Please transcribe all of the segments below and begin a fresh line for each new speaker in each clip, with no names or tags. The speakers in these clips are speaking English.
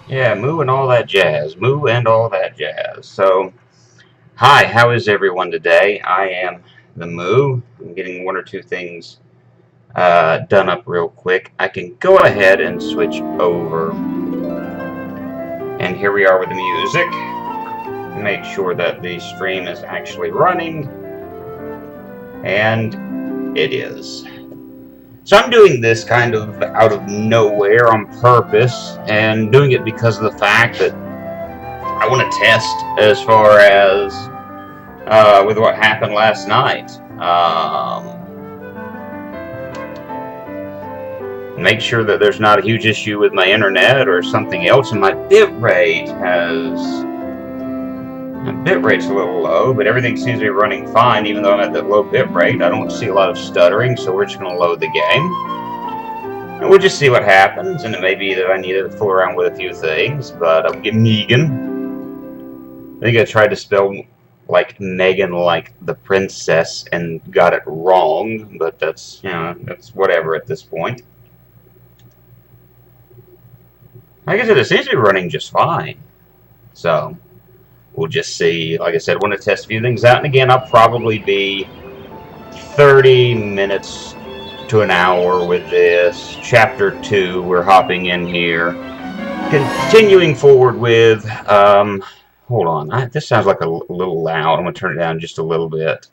Yeah, moo and all that jazz. Moo and all that jazz. So, hi, how is everyone today? I am the moo. I'm getting one or two things done up real quick. I can go ahead and switch over. And here we are with the music. Make sure that the stream is actually running. And it is. So I'm doing this kind of out of nowhere on purpose, and doing it because of the fact that I want to test as far as with what happened last night. Make sure that there's not a huge issue with my internet or something else, and my bitrate has... My bitrate's a little low, but everything seems to be running fine, even though I'm at that low bitrate. I don't see a lot of stuttering, so we're just going to load the game. And we'll just see what happens, and it may be that I need to fool around with a few things, but I'll get Megan. I think I tried to spell like Megan like the princess and got it wrong, but that's, you know, that's whatever at this point. Like I said, it seems to be running just fine. So we'll just see. Like I said, I want to test a few things out. And again, I'll probably be 30 minutes to an hour with this. Chapter 2, we're hopping in here. Continuing forward with... hold on. This sounds like a little loud. I'm going to turn it down just a little bit.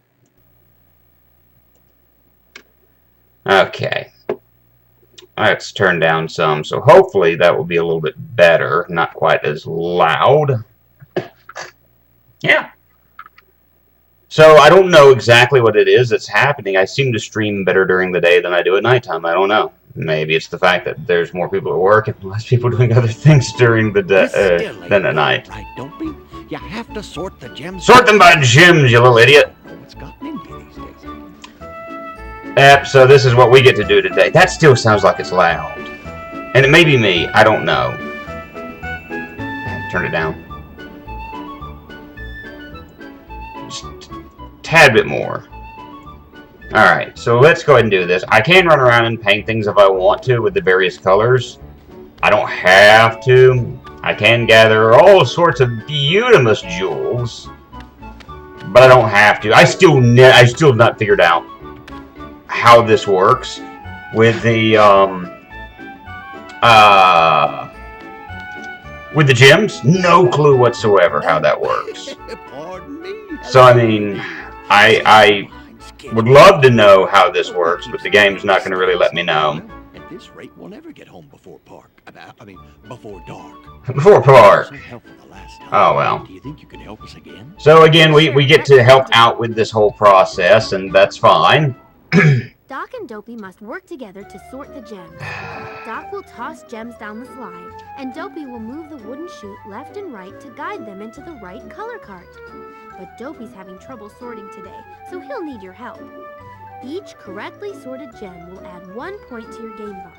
Okay. Let's turn down some. So hopefully that will be a little bit better. Not quite as loud. Yeah. So I don't know exactly what it is that's happening. I seem to stream better during the day than I do at nighttime. I don't know. Maybe it's the fact that there's more people at work and less people doing other things during the day than at night.
Right, don't we? You have to sort the gems.
Sort them by gems, you little idiot.
It's gotten into these days.
Yep, so this is what we get to do today. That still sounds like it's loud. And it may be me. I don't know. Turn it down. Just a tad bit more. Alright, so let's go ahead and do this. I can run around and paint things if I want to with the various colors. I don't have to. I can gather all sorts of beautiful jewels. But I don't have to. I still have not figured out how this works with the gems. No clue whatsoever how that works.
Pardon me.
So I mean, I would love to know how this works, but the game's not going to really let me know.
At this rate, we'll never get home before before dark.
Before park.
So helpful the last time.
Oh well.
Do you think you can help us again?
So again, we get to help out with this whole process, and that's fine.
Doc and Dopey must work together to sort the gems. Doc will toss gems down the slide, and Dopey will move the wooden chute left and right to guide them into the right color cart. But Dopey's having trouble sorting today, so he'll need your help. Each correctly sorted gem will add 1 point to your game bar.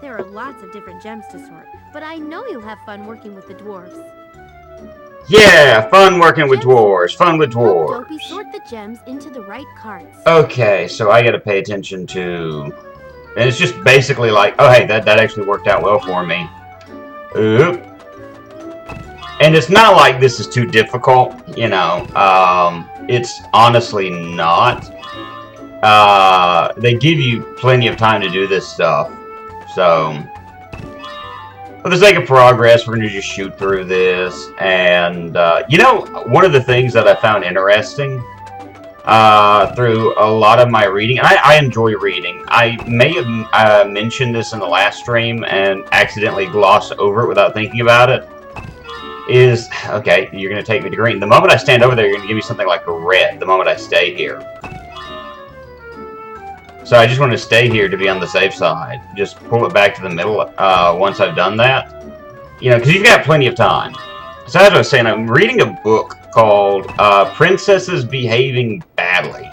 There are lots of different gems to sort, but I know you'll have fun working with the dwarves.
Yeah, fun working with dwarves. Fun with
Help
dwarves.
Dopey sort the gems into the right carts.
Okay, so I gotta pay attention to... And it's just basically like, oh hey, that actually worked out well for me. Oop. And it's not like this is too difficult, you know. It's honestly not. They give you plenty of time to do this stuff. So, for the sake of progress, we're going to just shoot through this. And, you know, one of the things that I found interesting through a lot of my reading, and I enjoy reading. I may have mentioned this in the last stream and accidentally glossed over it without thinking about it. Is, okay, you're going to take me to green. The moment I stand over there, you're going to give me something like a red the moment I stay here. So I just want to stay here to be on the safe side. Just pull it back to the middle once I've done that. You know, because you've got plenty of time. So as I was saying, I'm reading a book called Princesses Behaving Badly.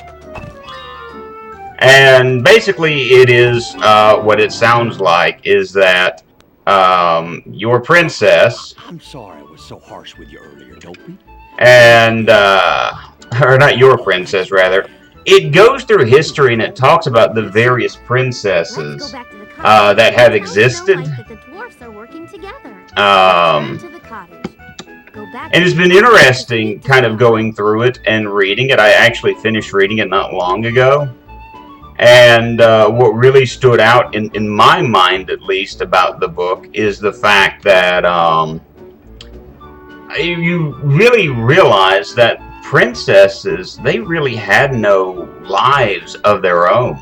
And basically it is, what it sounds like is that your princess...
I'm sorry I was so harsh with you earlier, Dopey.
And, or not your princess, rather. it goes through history and it talks about the various princesses that have existed. And it's been interesting kind of going through it and reading it. I actually finished reading it not long ago. And what really stood out, in my mind at least, about the book is the fact that you really realize that princesses, they really had no lives of their own.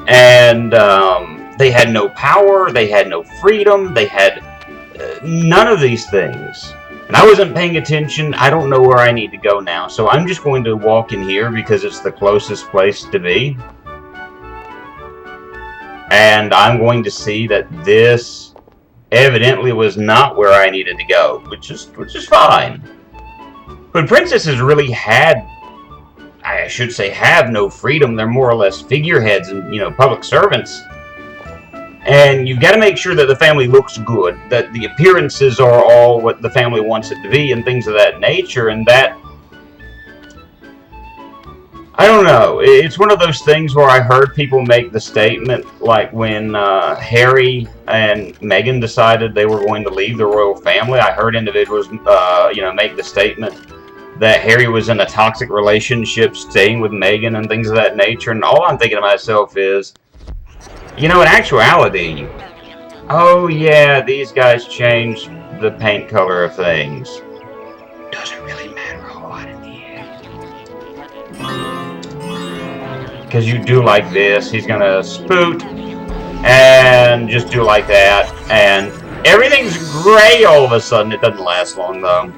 And they had no power, they had no freedom, they had none of these things. And I wasn't paying attention. I don't know where I need to go now. So I'm just going to walk in here because it's the closest place to be. And I'm going to see that this evidently was not where I needed to go, which is fine. But princesses really had, I should say, have no freedom. They're more or less figureheads and, you know, public servants. And you've got to make sure that the family looks good, that the appearances are all what the family wants it to be, and things of that nature. And that, I don't know, it's one of those things where I heard people make the statement, like when Harry and Meghan decided they were going to leave the royal family. I heard individuals, you know, make the statement that Harry was in a toxic relationship, staying with Meghan and things of that nature. And all I'm thinking to myself is, you know, in actuality, oh yeah, these guys changed the paint color of things. Doesn't really matter a whole lot in the end. Because you do like this, he's gonna spoot, and just do like that, and everything's gray all of a sudden. It doesn't last long, though.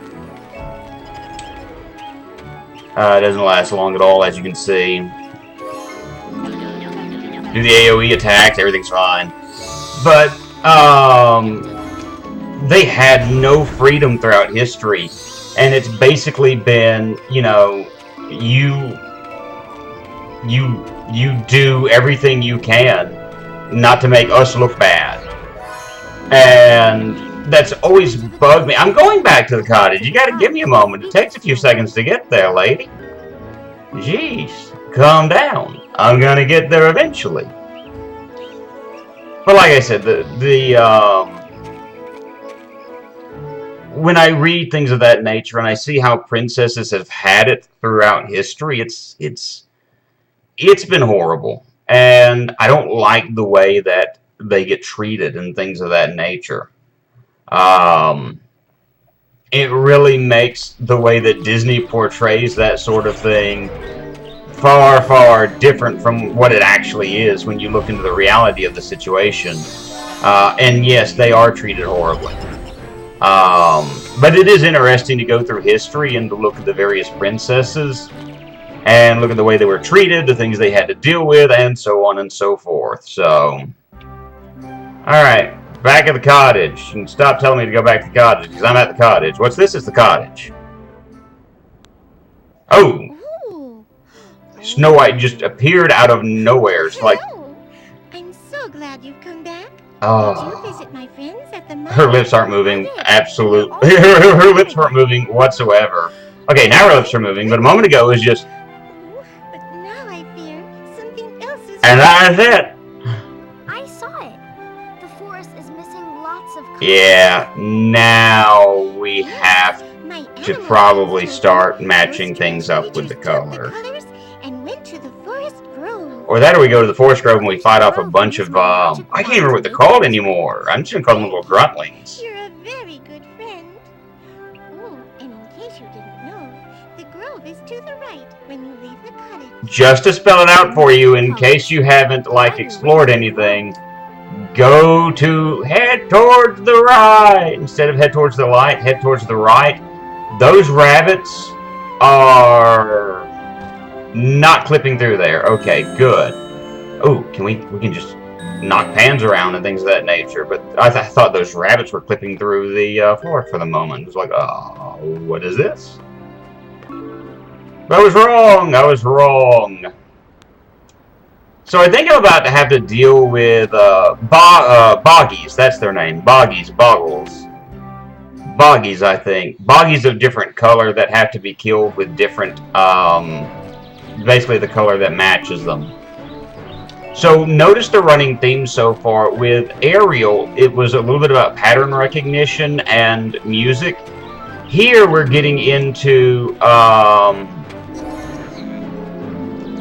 It doesn't last long at all, as you can see. Do the AoE attacks, everything's fine. But, they had no freedom throughout history. And it's basically been, you know, you do everything you can not to make us look bad. And that's always bugged me. I'm going back to the cottage. You gotta give me a moment. It takes a few seconds to get there, lady. Jeez, calm down. I'm gonna get there eventually. But like I said, when I read things of that nature and I see how princesses have had it throughout history, it's been horrible. And I don't like the way that they get treated and things of that nature. It really makes the way that Disney portrays that sort of thing far, far different from what it actually is when you look into the reality of the situation. And yes, they are treated horribly. But it is interesting to go through history and to look at the various princesses and look at the way they were treated, the things they had to deal with, and so on and so forth. So, alright, back at the cottage. And stop telling me to go back to the cottage, because I'm at the cottage. What's this? It's the cottage. Oh! Snow White just appeared out of nowhere. It's like,
I'm so glad you've come back.
oh,
Did you visit my friends at the
her lips aren't moving. Absolutely. Her lips weren't moving whatsoever. Okay, now her lips are moving, but a moment ago it was just,
but now I fear something else is.
and that's it.
I saw it. The forest is missing lots of colors.
Yeah, now we have
My
to
animal
probably
friends
start
went
matching
to
things up with the color.
colors and went to the forest grove.
Or that, or we go to the forest grove and we fight off a bunch of, I can't remember what they're called anymore. I'm just gonna call them little gruntlings.
You're a very good friend. Oh, and in case you didn't know, the grove is to the right when you leave the cottage.
Just to spell it out for you, in case you haven't, like, explored anything, go to head towards the right. Instead of head towards the light, head towards the right. Those rabbits are not clipping through there. Okay, good. Oh, we can just knock pans around and things of that nature. But I thought those rabbits were clipping through the floor for the moment. It was like, oh, what is this? I was wrong. I was wrong. So I think I'm about to have to deal with boggies. That's their name. Boggies, boggles. Boggies, I think. Boggies of different color that have to be killed with different basically the color that matches them. So notice the running theme so far. With Ariel, it was a little bit about pattern recognition and music. Here we're getting into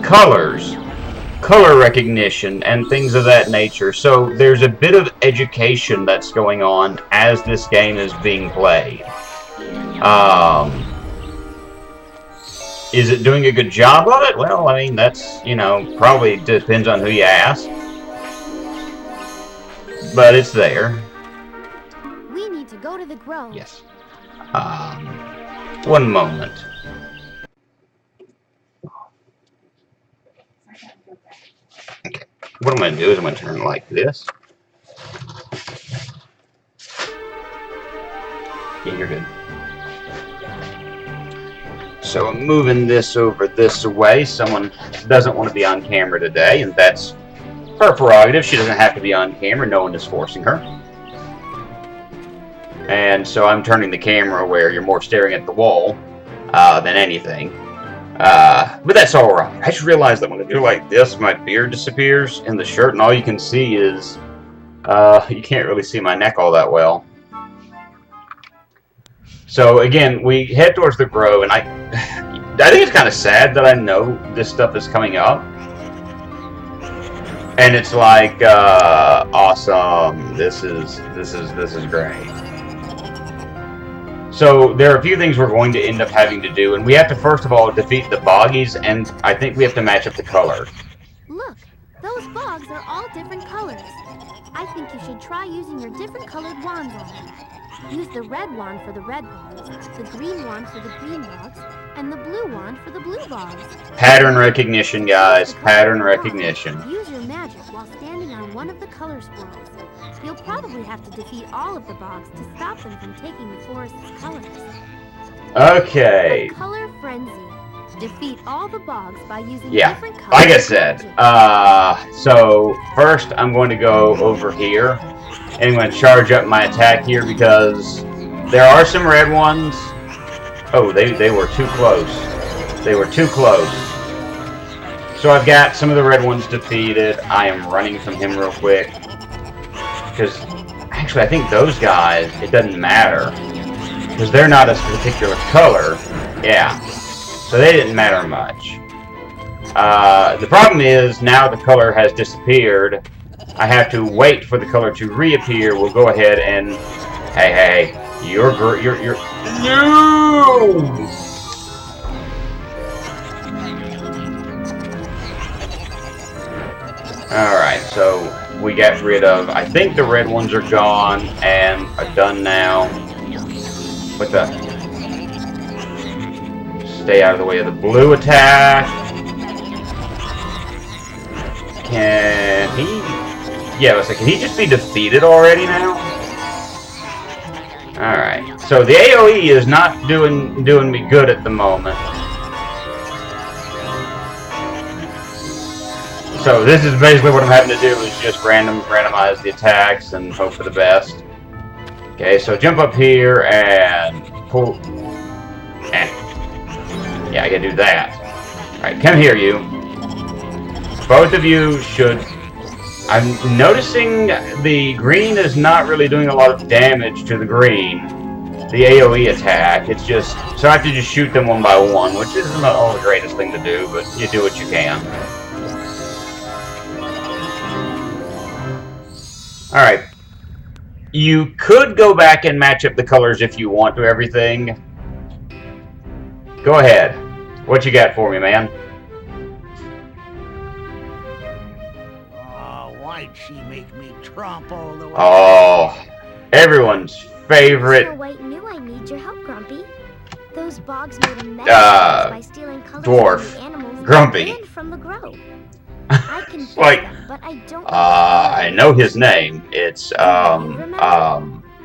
colors, color recognition, and things of that nature. So there's a bit of education that's going on as this game is being played. Is it doing a good job of it? Well, I mean, that's, you know, probably depends on who you ask. But it's there.
We need to go to the grove.
Yes. One moment. Okay. What I'm going to do is I'm going to turn it like this. Yeah, you're good. So I'm moving this over this way. Someone doesn't want to be on camera today, and that's her prerogative. She doesn't have to be on camera. No one is forcing her. And so I'm turning the camera where you're more staring at the wall than anything. But that's alright. I just realized that when I do like this, my beard disappears in the shirt, and all you can see is, you can't really see my neck all that well. So again, we head towards the grove, and I think it's kind of sad that I know this stuff is coming up. And it's like, awesome, this is great. So there are a few things we're going to end up having to do, and we have to first of all defeat the boggies, and I think we have to match up the color.
Look, those bogs are all different colors. I think you should try using your different colored wands on them. Use the red wand for the red bogs, the green wand for the green bogs, and the blue wand for the blue bogs.
Pattern recognition, guys. Pattern recognition.
Use your magic while standing on one of the color swirls. You'll probably have to defeat all of the bogs to stop them from taking the forest's colors.
Okay.
A color frenzy. Defeat all the bogs by using different colors.
Like I said, so first I'm going to go over here, and I'm going to charge up my attack here because there are some red ones. Oh, they were too close. They were too close. So I've got some of the red ones defeated. I am running from him real quick. Because, actually, I think those guys, it doesn't matter. Because they're not a particular color. Yeah. So they didn't matter much. The problem is, now the color has disappeared. I have to wait for the color to reappear. We'll go ahead and... Hey, you're... No! Alright, so we got rid of... I think the red ones are gone and are done now. What the... Stay out of the way of the blue attack. Can he... Yeah, I was like, can he just be defeated already now? Alright, so the AoE is not doing me good at the moment. So this is basically what I'm having to do, is just randomize the attacks and hope for the best. Okay, so jump up here and pull... Yeah, I gotta do that. Alright, come here, you. Both of you should... I'm noticing the green is not really doing a lot of damage to the green. The AoE attack. It's just... So I have to just shoot them one by one, which isn't all the greatest thing to do, but you do what you can. Alright. You could go back and match up the colors if you want to everything. Go ahead. What you got for me, man?
Oh, why'd she make me tromp all the way?
Oh, everyone's favorite.
Snow White knew I need your help, Grumpy. Those bogs made a mess by stealing colors
dwarf.
from the animals
Grumpy.
and from the grove. I can fix
Like,
them, but I don't
I know his name. It's,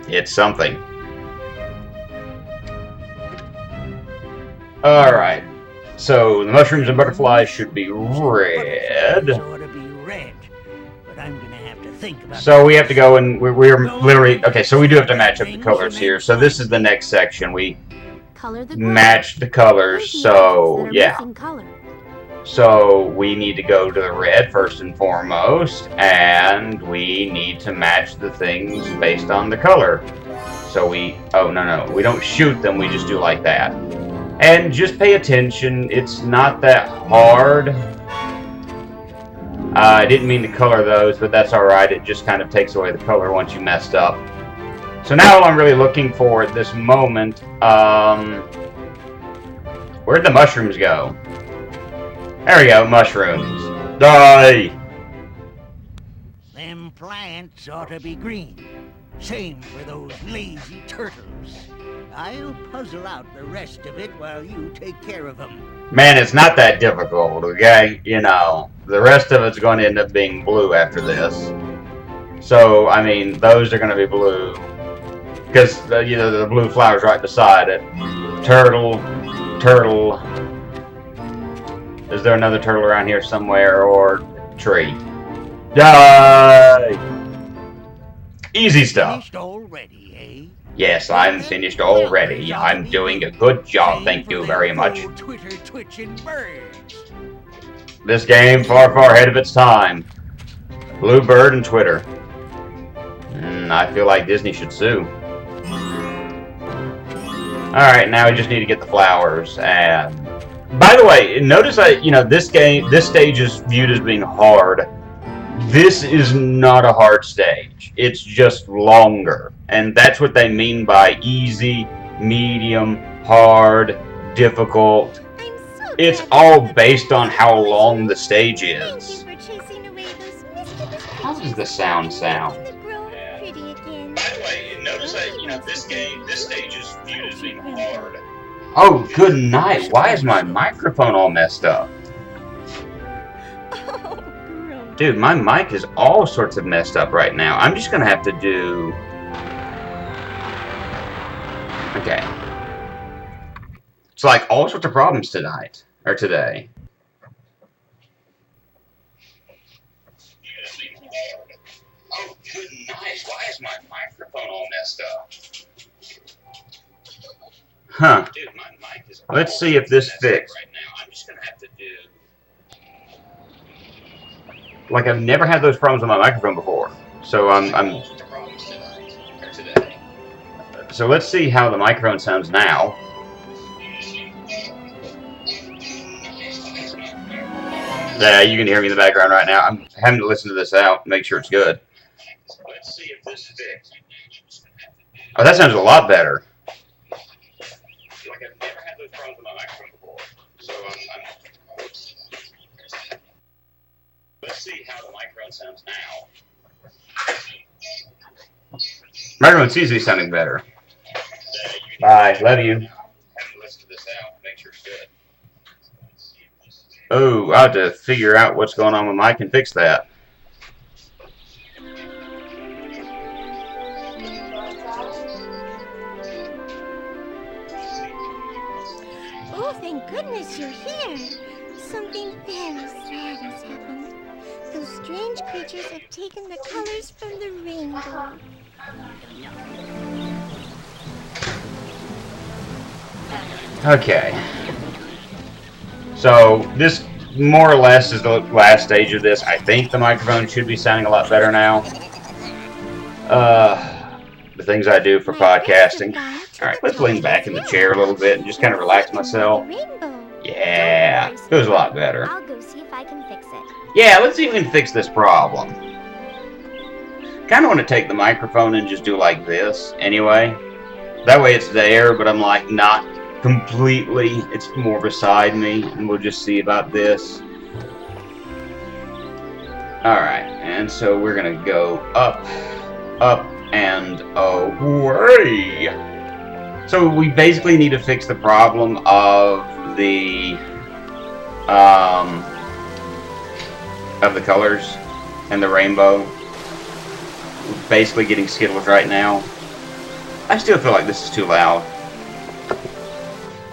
it's something. Alright. So, the mushrooms and butterflies should be red.
Ought to be red, but I'm gonna have to think about
So we have to go and we're literally... Okay, so we do have to match up the colors here. So this is the next section. We
color the
match the colors, so, yeah. So we need to go to the red first and foremost, and we need to match the things based on the color. So oh no, we don't shoot them, we just do like that. And just pay attention, it's not that hard. I didn't mean to color those, but that's alright, it just kind of takes away the color once you messed up. So now all I'm really looking for at this moment, where'd the mushrooms go? There we go, mushrooms. Die!
Them plants ought to be green. Same for those lazy turtles. I'll puzzle out the rest of it while you take care of them.
Man, it's not that difficult, okay? You know, the rest of it's going to end up being blue after this. So, I mean, those are going to be blue. Because, you know, the blue flower's right beside it. Turtle, turtle. Is there another turtle around here somewhere, or tree? Die! Easy stuff.
Finished already, eh?
Yes, I'm finished already. I'm doing a good job, thank you very much.
Twitter twitching birds.
This game far, far ahead of its time. Bluebird and Twitter. I feel like Disney should sue. Alright, now we just need to get the flowers, and... By the way, notice that, you know, this stage is viewed as being hard. This is not a hard stage. It's just longer. And that's what they mean by easy, medium, hard, difficult. It's all based on how long the stage is. How does the sound sound? By the way, notice that, you know, this stage is viewed as being hard. Oh, good night. Why is my microphone all messed up? Dude, my mic is all sorts of messed up right now. I'm just gonna have to do... Okay. It's like all sorts of problems tonight. Or today. Oh, good night. Why is my microphone all messed up? Huh. Dude, my mic is Let's see if this fixed. Right now. I'm just gonna have to do... Like, I've never had those problems with my microphone before. So So let's see how the microphone sounds now. Yeah, you can hear me in the background right now. I'm having to listen to this out, make sure it's good. Let's see if this fixed. Oh, that sounds a lot better. Like, I've never had those problems with my microphone before. So let's see how the microphone sounds now. Microphone seems to be sounding better. Bye. Love you. Oh, I'll have to figure out what's going on with Mike and fix that.
Oh, thank goodness you're here. Something very sad has happened. Those strange creatures have taken the colors from the rainbow.
Okay. So, this more or less is the last stage of this. I think the microphone should be sounding a lot better now. The things I do for podcasting. Alright, let's lean back in the chair a little bit and just kind of relax myself. Yeah, feels a lot better.
I'll go see if I can fix it.
Yeah, let's see if we can fix this problem. Kind of want to take the microphone and just do like this anyway. That way it's there, but I'm like not completely. It's more beside me, and we'll just see about this. Alright, and so we're going to go up, up, and away. So we basically need to fix the problem of the colors and the rainbow. We're basically getting Skittles right now. I still feel like this is too loud.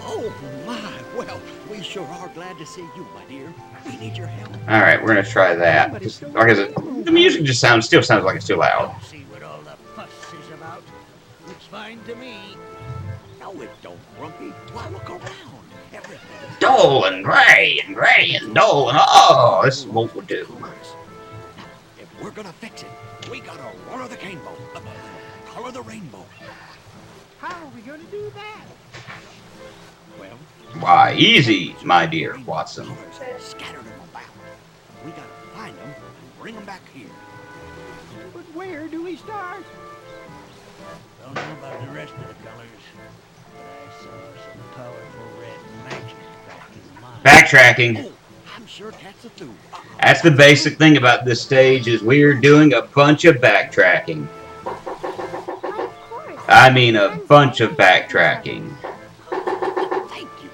Oh my, well, we sure are glad to see you, my dear. We need your help.
Alright, we're gonna try that. Like I said, the music just still sounds like it's too loud.
See what all the fuss is about. Looks fine to me.
No, it don't, Grumpy. Why, look around. Everything.
dull and gray and dull and oh, this is what we'll do.
Now, if we're gonna fix it, we gotta color the rainbow. Color the rainbow.
How are we gonna do that?
Well,
Why, easy, my dear Watson.
colors scattered them about. We gotta find them and bring them back here.
But where do we start? Don't know about the rest of the colors, but I saw some colorful red magic back in mine.
Backtracking.
Oh, I'm sure that's a clue.
That's the basic thing about this stage is we're doing a bunch of backtracking.
Why, of course.
I mean a bunch of backtracking.
Thank you.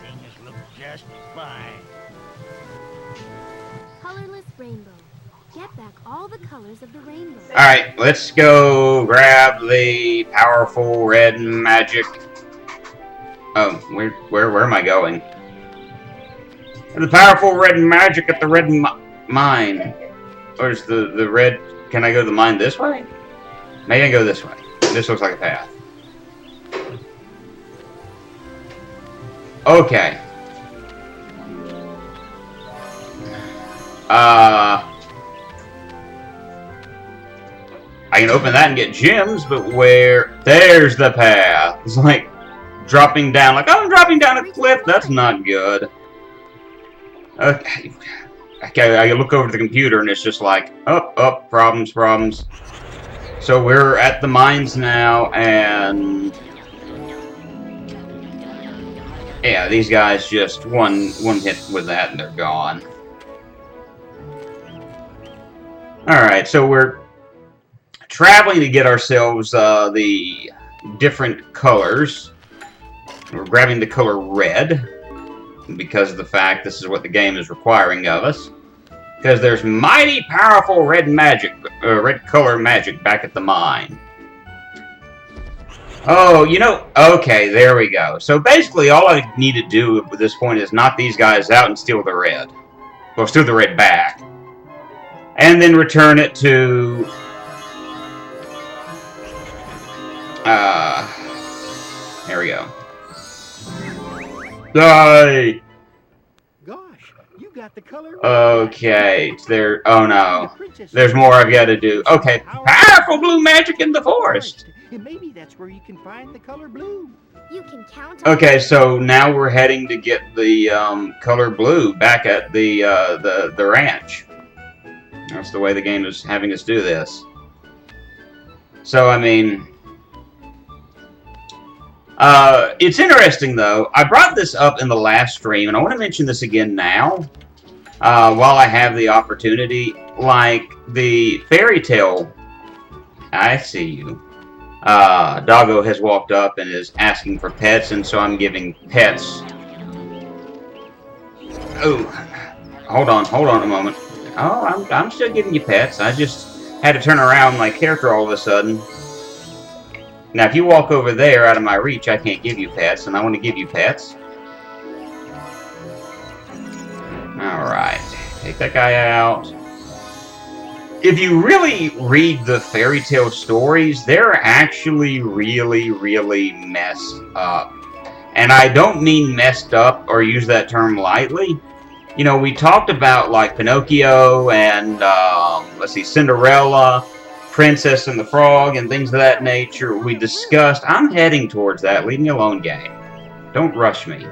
Things look just fine.
Colorless rainbow. Get back all the colors of the rainbow.
Alright, let's go grab the powerful red magic. Oh, where am I going? The powerful red magic at the red mine. Or is the red... Can I go to the mine this way? Maybe I can go this way. This looks like a path. Okay. I can open that and get gems, but where... There's the path. It's like dropping down. Like, oh, I'm dropping down a cliff. That's not good. Okay. I look over the computer and it's just like, up, problems. So we're at the mines now, and... Yeah, these guys just one hit with that and they're gone. Alright, so we're traveling to get ourselves the different colors. We're grabbing the color red because of the fact this is what the game is requiring of us. Because there's mighty powerful red color magic back at the mine. Oh, you know, okay, there we go. So basically all I need to do at this point is knock these guys out and steal the red. Well, steal the red back. And then return it to... there we go. Die!
Gosh, you got the color.
Okay, there... Oh no. There's more I've got to do. Okay, powerful blue magic in the forest!
And maybe that's where you can find the color blue.
You can count on
Okay, so now we're heading to get the color blue back at the ranch. That's the way the game is having us do this. So, I mean... it's interesting, though. I brought this up in the last stream, and I want to mention this again now, while I have the opportunity. Like, the fairy tale... I see you. Doggo has walked up and is asking for pets, and so I'm giving pets. Oh, hold on a moment. Oh, I'm still giving you pets. I just had to turn around my character all of a sudden. Now, if you walk over there out of my reach, I can't give you pets, and I want to give you pets. Alright, take that guy out. If you really read the fairy tale stories, they're actually really messed up. And I don't mean messed up or use that term lightly. You know, we talked about, like, Pinocchio and, let's see, Cinderella, Princess and the Frog, and things of that nature. We discussed. I'm heading towards that. Leave me alone, game. Don't rush me.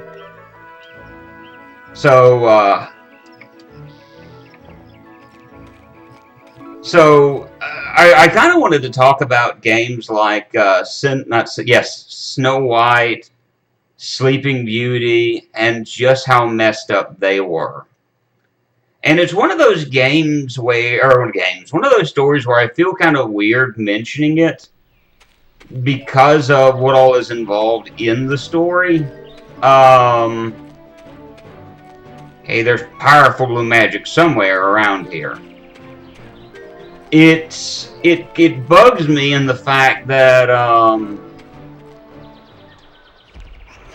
So, I kind of wanted to talk about games like, Snow White, Sleeping Beauty, and just how messed up they were. And it's one of those games one of those stories where I feel kind of weird mentioning it because of what all is involved in the story. Hey, there's powerful blue magic somewhere around here. It bugs me in the fact that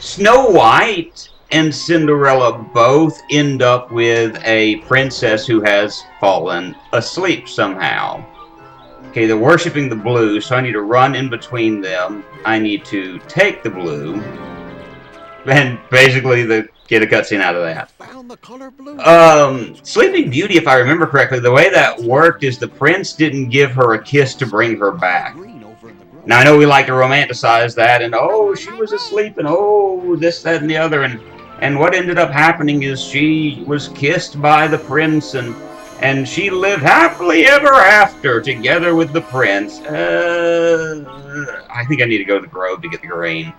Snow White and Cinderella both end up with a princess who has fallen asleep somehow. Okay, they're worshipping the blue, so I need to run in between them. I need to take the blue. And basically, they get a cutscene out of that.
Found the color blue.
Sleeping Beauty, if I remember correctly, the way that worked is the prince didn't give her a kiss to bring her back.
Green over in the grove.
Now, I know we like to romanticize that, and oh, she was asleep, and oh, this, that, and the other, and what ended up happening is she was kissed by the prince, and she lived happily ever after together with the prince. I think I need to go to the grove to get the grain.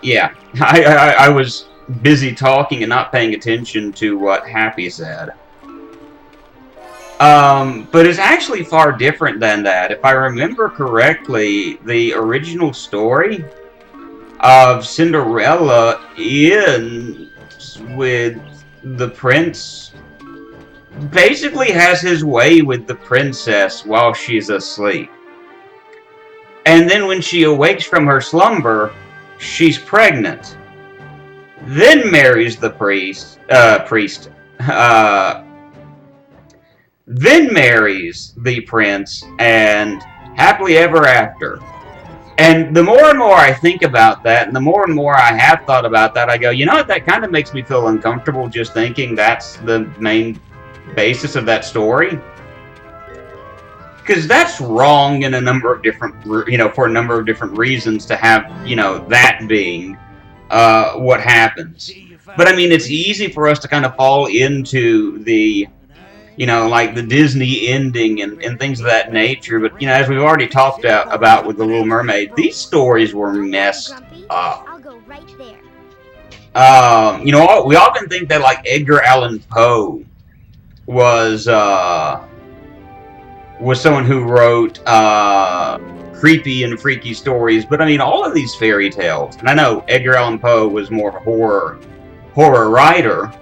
Yeah. I was busy talking and not paying attention to what Happy said. But it's actually far different than that. If I remember correctly, the original story of Cinderella ends with the prince basically has his way with the princess while she's asleep. And then when she awakes from her slumber, she's pregnant. Then marries the then marries the prince, and happily ever after. And the more and more I think about that, and the more and more I have thought about that, I go, you know what, that kind of makes me feel uncomfortable just thinking that's the main basis of that story. Because that's wrong in a number of different, for a number of different reasons to have, that being what happens. But I mean, it's easy for us to kind of fall into the, like the Disney ending and things of that nature. But, as we've already talked about with The Little Mermaid, these stories were messed up.
I'll go right there.
We often think that, like, Edgar Allan Poe was someone who wrote creepy and freaky stories, but I mean, all of these fairy tales, and I know Edgar Allan Poe was more of a horror writer,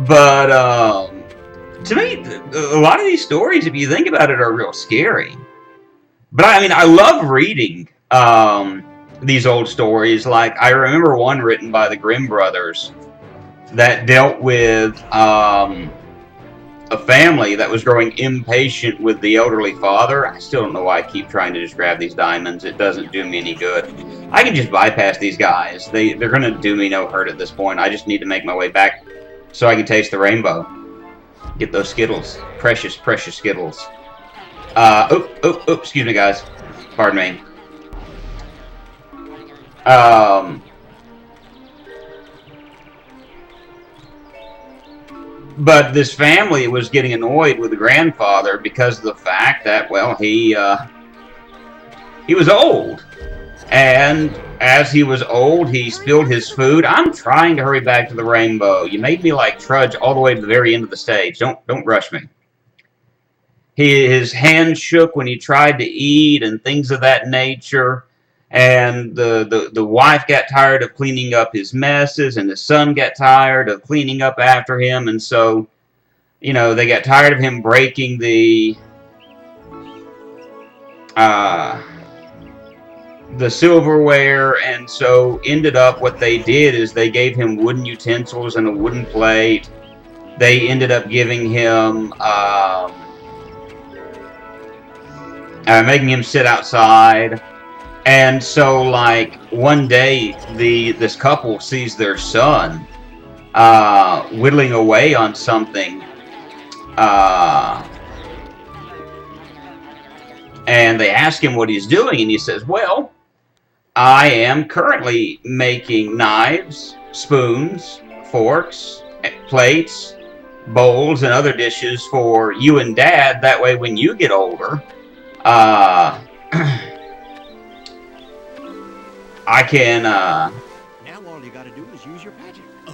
but to me, a lot of these stories, if you think about it, are real scary. But I mean, I love reading these old stories. Like, I remember one written by the Grimm brothers that dealt with a family that was growing impatient with the elderly father. I still don't know why I keep trying to just grab these diamonds. It doesn't do me any good. I can just bypass these guys. They're going to do me no hurt at this point. I just need to make my way back so I can taste the rainbow. Get those Skittles. Precious, precious Skittles. Excuse me, guys. Pardon me. But this family was getting annoyed with the grandfather because of the fact that, well, he was old. And as he was old, he spilled his food. I'm trying to hurry back to the rainbow. You made me, like, trudge all the way to the very end of the stage. Don't rush me. His hands shook when he tried to eat and things of that nature. And the wife got tired of cleaning up his messes, and the son got tired of cleaning up after him, and so, they got tired of him breaking the silverware, and so ended up what they did is they gave him wooden utensils and a wooden plate. They ended up giving him, making him sit outside. And so, like, one day, this couple sees their son whittling away on something, and they ask him what he's doing, and he says, well, I am currently making knives, spoons, forks, plates, bowls, and other dishes for you and Dad. That way, when you get older, I can,
Now all you gotta do is use your magic to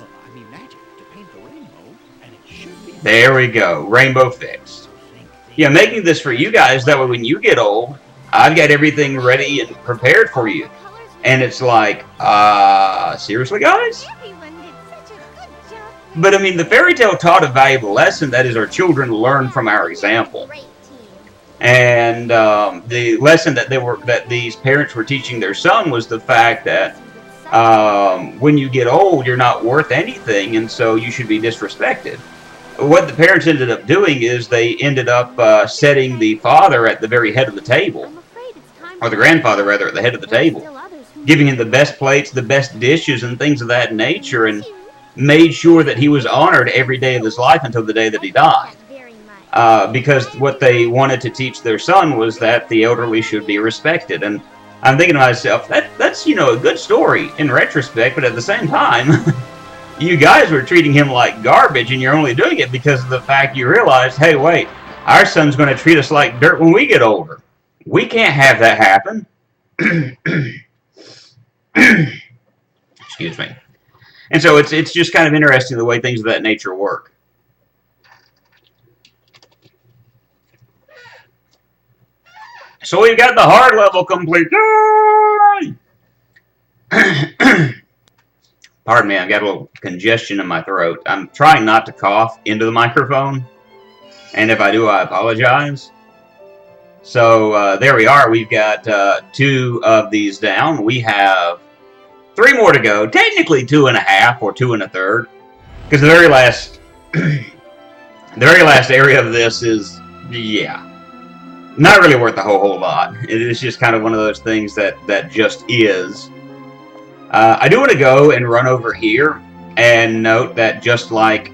paint the rainbow, and it should be...
There we go. Rainbow fixed. Yeah, making this for you guys, that way when you get old, I've got everything ready and prepared for you. And it's like, seriously, guys?
Everyone did such a good job.
But, I mean, the fairy tale taught a valuable lesson, that is, our children learn from our example.
Great team.
And the lesson that these parents were teaching their son was the fact that when you get old, you're not worth anything, and so you should be disrespected. What the parents ended up doing is they ended up setting the father at the very head of the table, or the grandfather rather, at the head of the table. giving him the best plates, the best dishes, and things of that nature, and made sure that he was honored every day of his life until the day that he died. Because what they wanted to teach their son was that the elderly should be respected. And I'm thinking to myself, that's, you know, a good story in retrospect, but at the same time, you guys were treating him like garbage, and you're only doing it because of the fact you realized, hey, wait, our son's going to treat us like dirt when we get older. We can't have that happen. Excuse me. And so it's just kind of interesting the way things of that nature work. So we've got the hard level complete. Pardon me, I've got a little congestion in my throat. I'm trying not to cough into the microphone. And if I do, I apologize. So there we are. We've got 2 of these down. We have 3 more to go. Technically 2.5 or 2 1/3. Because the very last area of this is, yeah, not really worth a whole lot. It is just kind of one of those things that just is. I do want to go and run over here and note that just like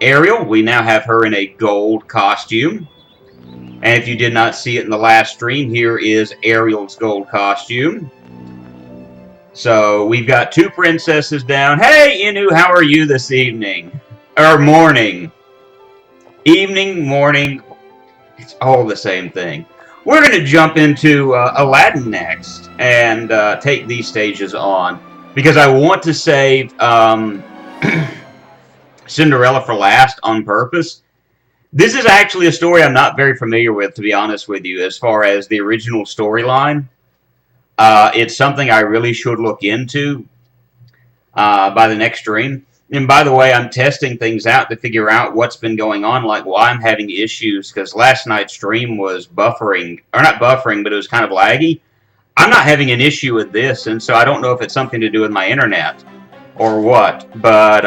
Ariel, we now have her in a gold costume. And if you did not see it in the last stream, here is Ariel's gold costume. So we've got 2 princesses down. Hey, Inu, how are you this evening? Or morning. Evening, morning. It's all the same thing. We're going to jump into Aladdin next and take these stages on. Because I want to save Cinderella for last on purpose. This is actually a story I'm not very familiar with, to be honest with you, as far as the original storyline. It's something I really should look into by the next stream. And by the way, I'm testing things out to figure out what's been going on, like why I'm having issues, because last night's stream was buffering, or not buffering, but it was kind of laggy. I'm not having an issue with this, and so I don't know if it's something to do with my internet or what, but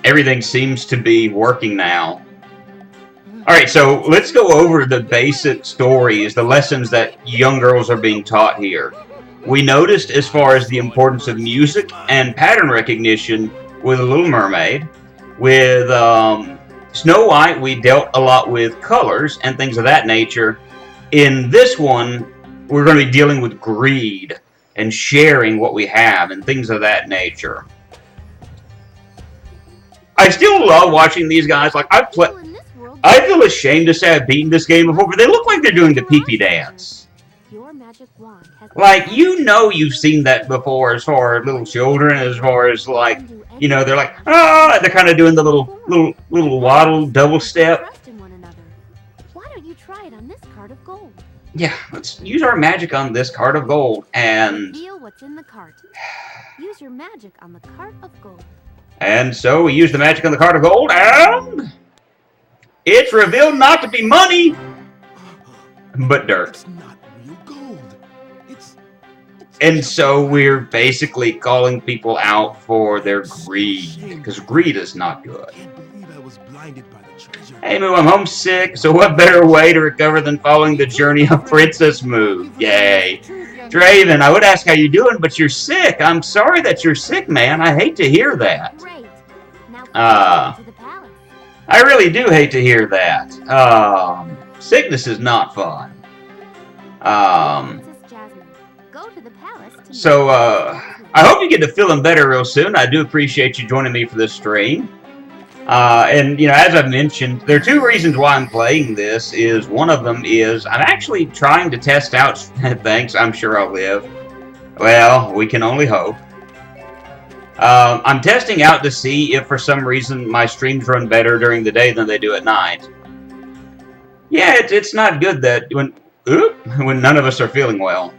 everything seems to be working now. Alright, so let's go over the basic stories, the lessons that young girls are being taught here. We noticed as far as the importance of music and pattern recognition with The Little Mermaid. With Snow White, we dealt a lot with colors and things of that nature. In this one, we're going to be dealing with greed and sharing what we have and things of that nature. I still love watching these guys. Like, I feel ashamed to say I've beaten this game before, but they look like they're doing the pee-pee dance. Like, you know you've seen that before as far as little children, as far as, like, you know, they're like, ah, they're kind of doing the little waddle double step.
Why don't you try it on this card of gold?
Yeah, let's use our magic on this card of gold, and...
reveal what's in the cart. Use your magic on the cart of gold.
And so we use the magic on the card of gold, and... it's revealed not to be money, but dirt.
It's not real gold.
And so we're basically calling people out for their greed, because greed is not good.
I can't believe I was blinded by the treasure.
Hey Moo, I'm homesick, so what better way to recover than following the journey of Princess Moo? Yay. Draven, I would ask how you doing, but you're sick. I'm sorry that you're sick, man. I hate to hear that.
Great. Now to the palace.
I really do hate to hear that. Sickness is not fun.
Princess Jasmine, go to the palace to
So, I hope you get to feeling better real soon. I do appreciate you joining me for this stream. And, you know, as I've mentioned, there are 2 reasons why I'm playing this. One of them is I'm actually trying to test out... Thanks, I'm sure I'll live. Well, we can only hope. I'm testing out to see if for some reason my streams run better during the day than they do at night. Yeah, it's not good that when none of us are feeling well.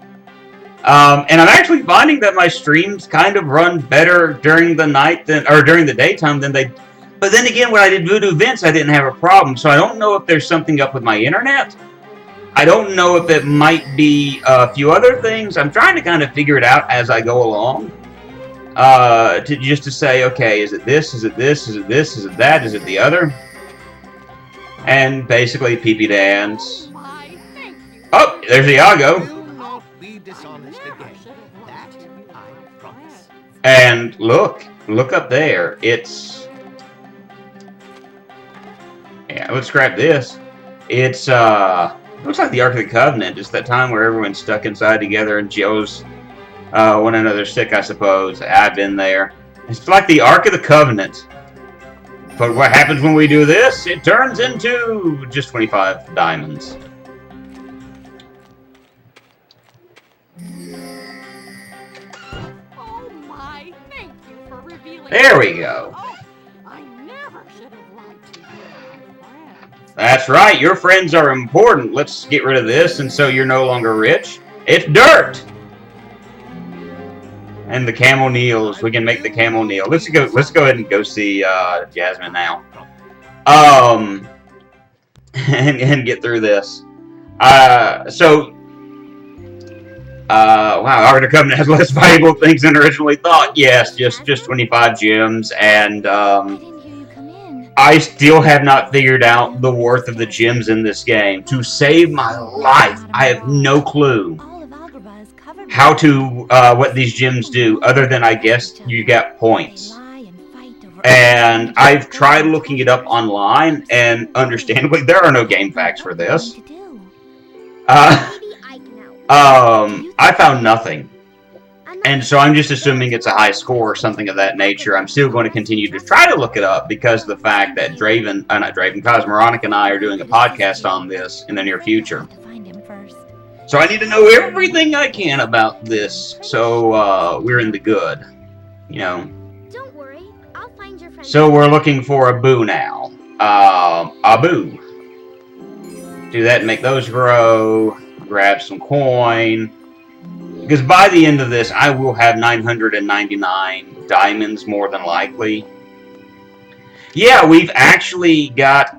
And I'm actually finding that my streams kind of run better during the night or during the daytime than they... But then again, when I did Voodoo Vince, I didn't have a problem, so I don't know if there's something up with my internet. I don't know if it might be a few other things. I'm trying to kind of figure it out as I go along. Just to say, okay, is it this, is it this, is it this, is it that, is it the other? And basically, pee-pee dance. Oh, There's Iago.
Will not be dishonest again. That I promise.
And look up there. It's... Yeah, let's scrap this. It's, looks like the Ark of the Covenant. It's that time where everyone's stuck inside together and Joe's one another sick, I suppose. I've been there. It's like the Ark of the Covenant. But what happens when we do this? It turns into just 25 diamonds.
Oh my, thank you for revealing.
There we go.
Oh, I never should have lied to you, my friend.
That's right, your friends are important. Let's get rid of this, and so you're no longer rich. It's dirt! And the camel kneels. We can make the camel kneel. Let's go ahead and go see Jasmine now. And get through this. Wow, Ark of the Covenant has less valuable things than originally thought. Yes, just 25 gems, and
I didn't hear you come in.
I still have not figured out the worth of the gems in this game. To save my life, I have no clue
All of Agrabah is covered
how to, what these gems do, other than I guess you get points. And I've tried looking it up online, and understandably, there are no game facts for this. I found nothing. And so I'm just assuming it's a high score or something of that nature. I'm still going to continue to try to look it up because of the fact that Cosmoronic and I are doing a podcast on this in the near future. So I need to know everything I can about this, so we're in the good, you know.
Don't worry, I'll find your friend.
So we're looking for a boo now. A boo. Do that and make those grow. Grab some coin. Because by the end of this, I will have 999 diamonds, more than likely. Yeah, we've actually got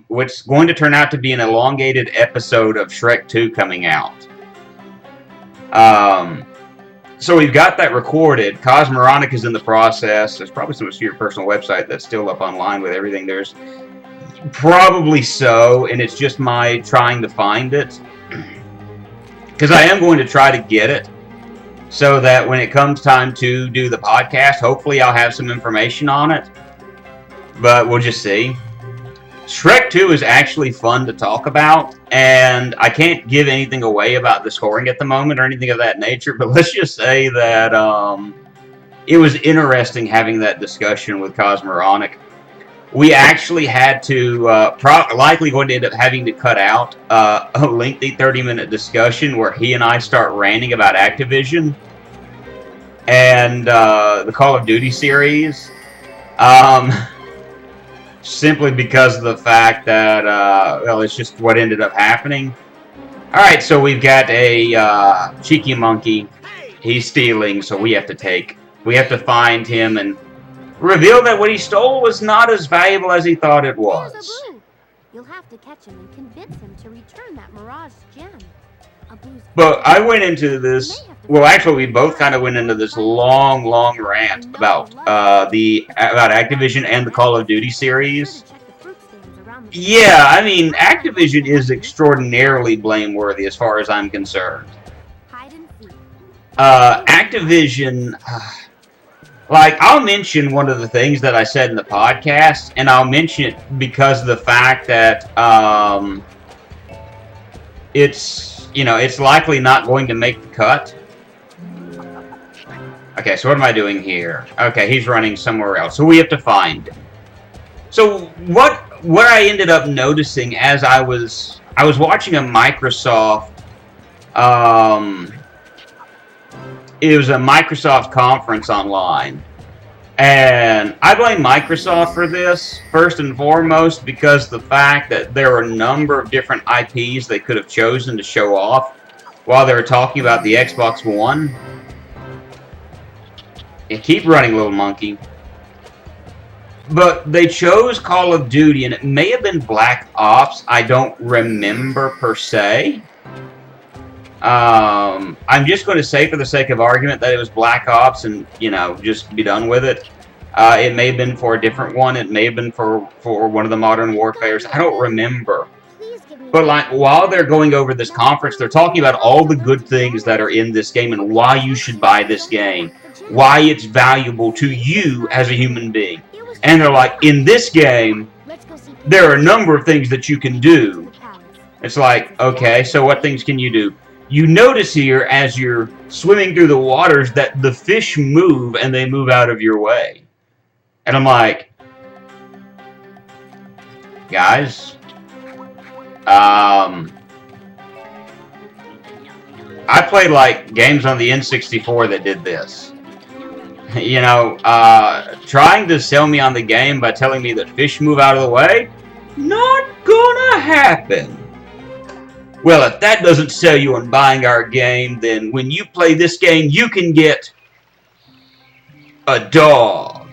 what's going to turn out to be an elongated episode of Shrek 2 coming out. So we've got that recorded. Cosmoronic is in the process. There's probably some of your personal website that's still up online with everything. There's probably so, and it's just my trying to find it. Because I am going to try to get it, so that when it comes time to do the podcast, hopefully I'll have some information on it. But we'll just see. Shrek 2 is actually fun to talk about, and I can't give anything away about the scoring at the moment or anything of that nature, but let's just say that it was interesting having that discussion with Cosmoronic. We actually had to, likely going to end up having to cut out a lengthy 30-minute discussion where he and I start ranting about Activision and the Call of Duty series. Simply because of the fact that, well, it's just what ended up happening. Alright, so we've got a cheeky monkey. He's stealing, so we have to find him and reveal that what he stole was not as valuable as he thought it was.
There's Abu. You'll have to catch him and convince him to return that Mirage gem. Abu's
But I went into this, well, actually, we both kind of went into this long rant about about Activision and the Call of Duty series. Yeah, I mean, Activision is extraordinarily blameworthy as far as I'm concerned. Activision... Like, I'll mention one of the things that I said in the podcast, and I'll mention it because of the fact that, it's likely not going to make the cut. Okay, so what am I doing here? Okay, he's running somewhere else, so we have to find him. So, what I ended up noticing as I was watching a Microsoft, it was a Microsoft conference online. And I blame Microsoft for this, first and foremost, because the fact that there are a number of different IPs they could have chosen to show off while they were talking about the Xbox One. Yeah, keep running, little monkey. But they chose Call of Duty, and it may have been Black Ops. I don't remember per se. I'm just going to say for the sake of argument that it was Black Ops and, just be done with it. It may have been for a different one. It may have been for one of the Modern Warfares. I don't remember. But like while they're going over this conference, they're talking about all the good things that are in this game and why you should buy this game, why it's valuable to you as a human being. And they're like, in this game, there are a number of things that you can do. It's like, okay, so what things can you do? You notice here as you're swimming through the waters that the fish move and they move out of your way. And I'm guys, I played like games on the N64 that did this. You know, trying to sell me on the game by telling me that fish move out of the way, not gonna happen. Well, if that doesn't sell you on buying our game, then when you play this game, you can get a dog.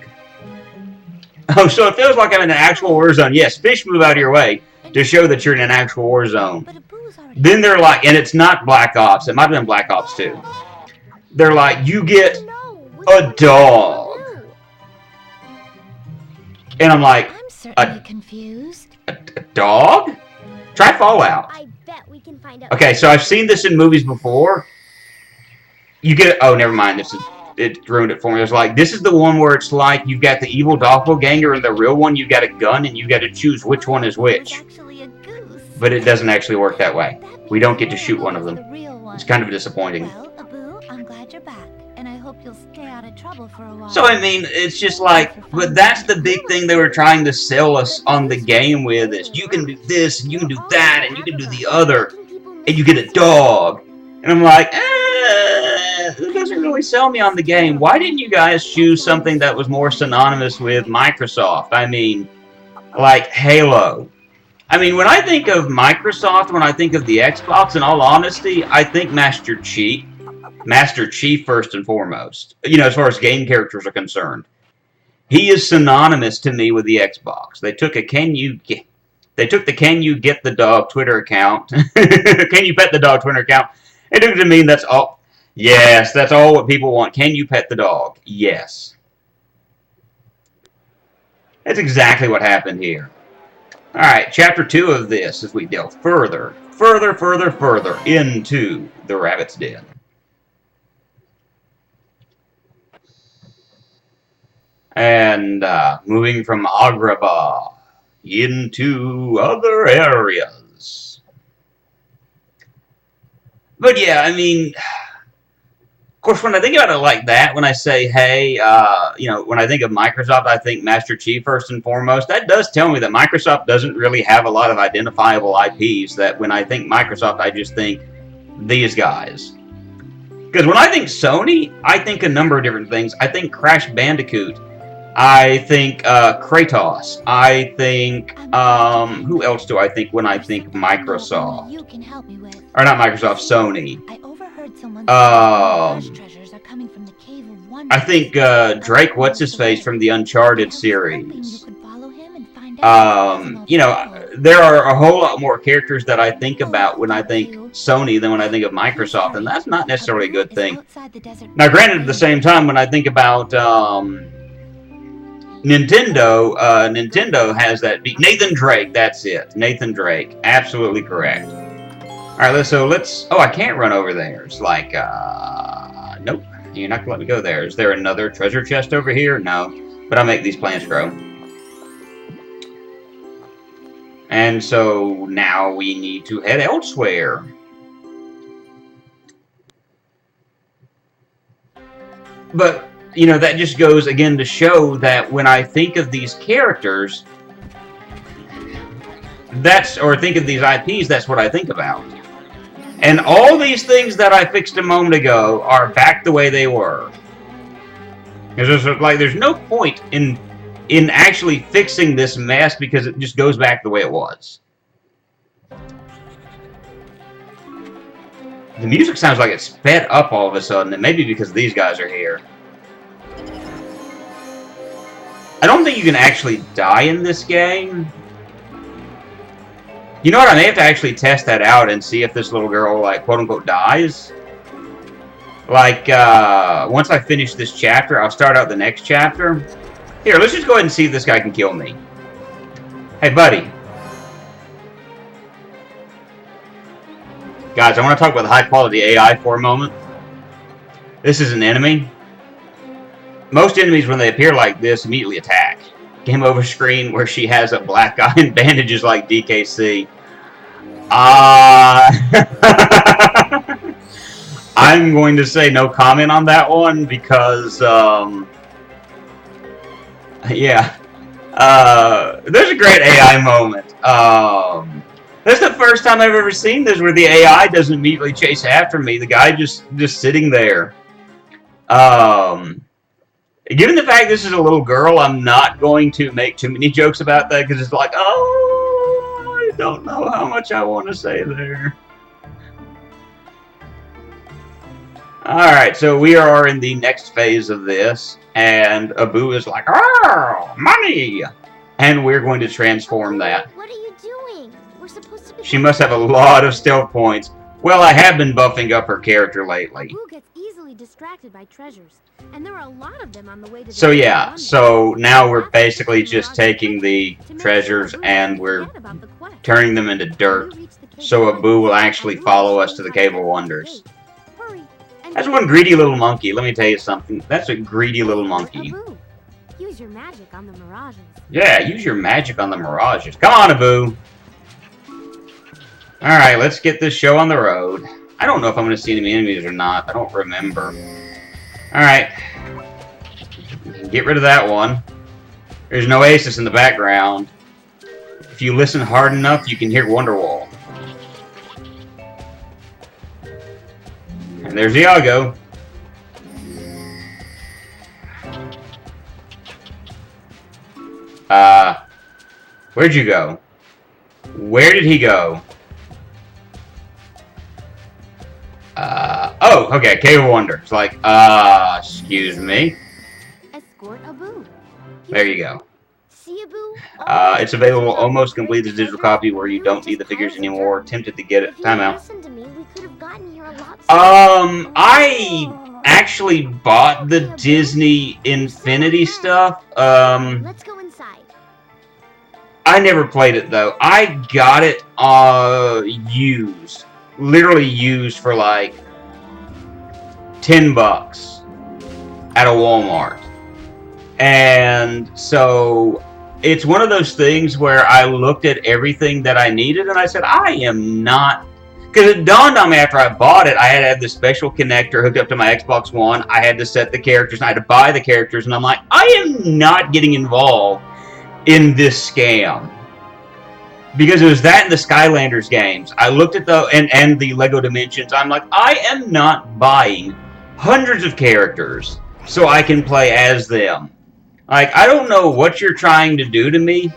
Oh, so it feels like I'm in an actual war zone. Yes, fish move out of your way to show that you're in an actual war zone. Then they're like, and it's not Black Ops. It might have been Black Ops 2. They're like, you get a dog. And I'm like,
I'm certainly confused.
A dog? Try Fallout.
I bet we can find out.
Okay, so I've seen this in movies before. You get, oh, never mind. It ruined it for me. It was like, this is the one where it's like you've got the evil doppelganger and the real one, you've got a gun and you got to choose which one is which. But it doesn't actually work that way. We don't get to shoot one of them. It's kind of disappointing.
Well, Abu, I'm glad you're back, and I hope you'll stay out of trouble for a while.
So, I mean, it's just like, but that's the big thing they were trying to sell us on the game with, is you can do this, and you can do that, and you can do the other, and you get a dog. And I'm like, it doesn't really sell me on the game. Why didn't you guys choose something that was more synonymous with Microsoft? I mean, like Halo. I mean, when I think of Microsoft, when I think of the Xbox, in all honesty, I think Master Chief first and foremost. You know, as far as game characters are concerned. He is synonymous to me with the Xbox. They took the Can You Get the Dog Twitter account. Can You Pet the Dog Twitter account? It took it to mean that's all. Yes, that's all what people want. Can you pet the dog? Yes. That's exactly what happened here. Alright, chapter 2 of this, as we delve further into the rabbit's den. And moving from Agrabah into other areas. But yeah, I mean, of course, when I think about it like that, when I say, hey, you know, when I think of Microsoft, I think Master Chief first and foremost. That does tell me that Microsoft doesn't really have a lot of identifiable IPs, that when I think Microsoft, I just think these guys. Because when I think Sony, I think a number of different things. I think Crash Bandicoot. I think Kratos. I think, who else do I think when I think Microsoft?
You can help me with.
Or not Microsoft, Sony.
I overheard someone say treasures are coming from the cave of wonders.
I think Drake, what's-his-face from the Uncharted series. You know, there are a whole lot more characters that I think about when I think Sony than when I think of Microsoft, and that's not necessarily a good thing. Now, granted, at the same time, when I think about Nintendo, Nintendo has that beat. Nathan Drake, that's it. Nathan Drake, absolutely correct. Alright, so let's... Oh, I can't run over there. It's like, nope. You're not going to let me go there. Is there another treasure chest over here? No. But I'll make these plants grow. And so now we need to head elsewhere. But, you know, that just goes again to show that when I think of these characters, or think of these IPs, that's what I think about. And all these things that I fixed a moment ago are back the way they were. There's no point in actually fixing this mess because it just goes back the way it was. The music sounds like it's sped up all of a sudden, and maybe because these guys are here. I don't think you can actually die in this game. You know what? I may have to actually test that out and see if this little girl, like, quote-unquote, dies. Like, once I finish this chapter, I'll start out the next chapter. Here, let's just go ahead and see if this guy can kill me. Hey, buddy. Guys, I want to talk about the high-quality AI for a moment. This is an enemy. Most enemies, when they appear like this, immediately attack. Game over screen where she has a black eye and bandages like DKC. I'm going to say no comment on that one because, yeah. There's a great AI moment. That's the first time I've ever seen this where the AI doesn't immediately chase after me. The guy just sitting there. Given the fact this is a little girl, I'm not going to make too many jokes about that because it's like, oh, I don't know how much I want to say there. Alright, so we are in the next phase of this, and Abu is like, oh, money! And we're going to transform that.
What are you doing? We're supposed to be...
She must have a lot of stealth points. Well, I have been buffing up her character lately.
Abu gets easily distracted by treasures, and there are a lot of them on the way to...
So yeah, so now we're basically just taking the treasures and we're turning them into dirt, so Abu will actually follow us to the Cave of Wonders. That's one greedy little monkey. Let me tell you something. That's a greedy little monkey.
Abu, use your magic on the mirages.
Yeah, use your magic on the mirages. Come on, Abu. Alright, let's get this show on the road. I don't know if I'm going to see any enemies or not. I don't remember. Alright. Get rid of that one. There's no Oasis in the background. If you listen hard enough, you can hear Wonderwall. And there's Iago. Where'd you go? Where did he go? Oh, okay, Cave of Wonder. It's like, excuse me.
Escort Abu.
There you go.
See Abu?
It's available almost complete as digital copy where you don't need the figures anymore. Tempted to get it. Time out. I actually bought the Disney Infinity stuff.
Let's go inside.
I never played it though. I got it used. Literally used for like $10 at a Walmart. And so it's one of those things where I looked at everything that I needed and I said, I am not... Because it dawned on me after I bought it, I had to have this special connector hooked up to my Xbox One. I had to set the characters, and I had to buy the characters, and I'm like, I am not getting involved in this scam. Because it was that and the Skylanders games. I looked at the, and the Lego Dimensions, I'm like, I am not buying hundreds of characters so I can play as them. Like, I don't know what you're trying to do to me,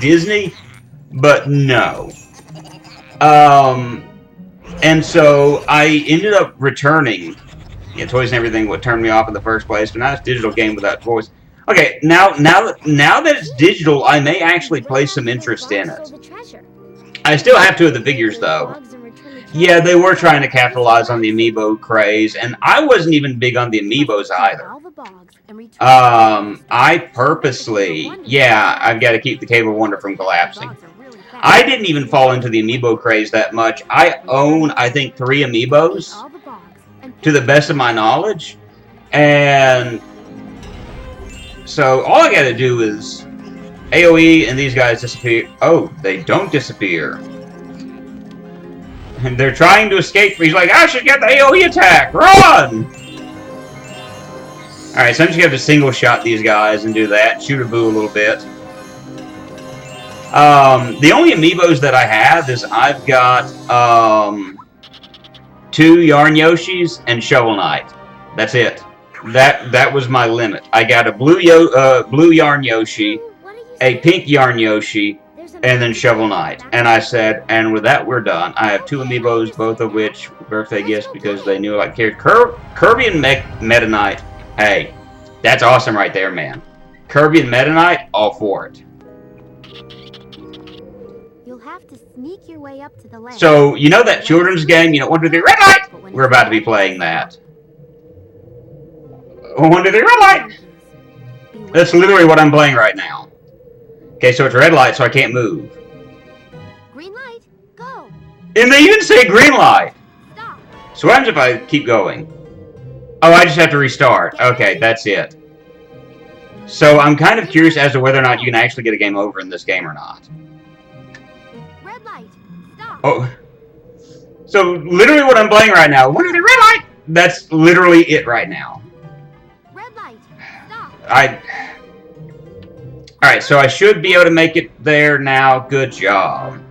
Disney, but no. And so I ended up returning. Yeah, toys and everything would turn me off in the first place, but now it's a digital game without toys. Okay, now that it's digital, I may actually play some interest in it. I still have 2 of the figures, though. Yeah, they were trying to capitalize on the amiibo craze, and I wasn't even big on the amiibos either. I purposely... Yeah, I've got to keep the Cave of Wonder from collapsing. I didn't even fall into the amiibo craze that much. I own, I think, 3 amiibos, to the best of my knowledge, and so all I gotta do is AoE and these guys disappear. Oh, they don't disappear. And they're trying to escape. He's like, I should get the AoE attack! Run! Alright, so I'm just gonna have to single shot these guys and do that. Shoot a boo a little bit. The only amiibos that I have is I've got 2 Yarn Yoshis and Shovel Knight. That's it. That was my limit. I got a blue Yarn Yoshi, a pink Yarn Yoshi, and then Shovel Knight. And I said, and with that we're done. I have 2 amiibos, both of which birthday gifts because they knew I cared. Kirby and Meta Knight. Hey, that's awesome right there, man. Kirby and Meta Knight, all for it.
Have to sneak your way up to the land.
So, you know that children's game, you know, 1, 2, 3, red light? We're about to be playing that. 1, 2, 3, red light! That's literally what I'm playing right now. Okay, so it's red light, so I can't move.
Green light, go.
And they even say green light.
Stop.
So what happens if I keep going? Oh, I just have to restart. Okay, that's it. So I'm kind of curious as to whether or not you can actually get a game over in this game or not.
Red light. Stop.
Oh. So literally what I'm playing right now, what is the red light? That's literally it right now.
Red light. Stop.
Alright, so I should be able to make it there now. Good job.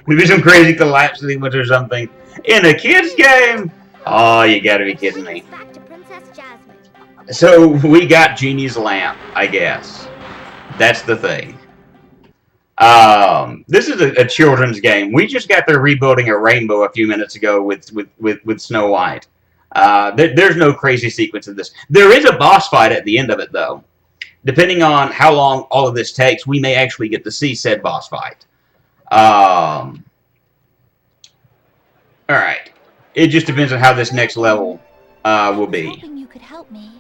Maybe some crazy collapse sequence or something. In a kid's game? Oh, you gotta be kidding me.
Back to Princess Jasmine.
So, we got Genie's lamp, I guess. That's the thing. This is a children's game. We just got there rebuilding a rainbow a few minutes ago with Snow White. There's no crazy sequence of this. There is a boss fight at the end of it, though. Depending on how long all of this takes, we may actually get to see said boss fight. Alright. It just depends on how this next level will be.
You could help me.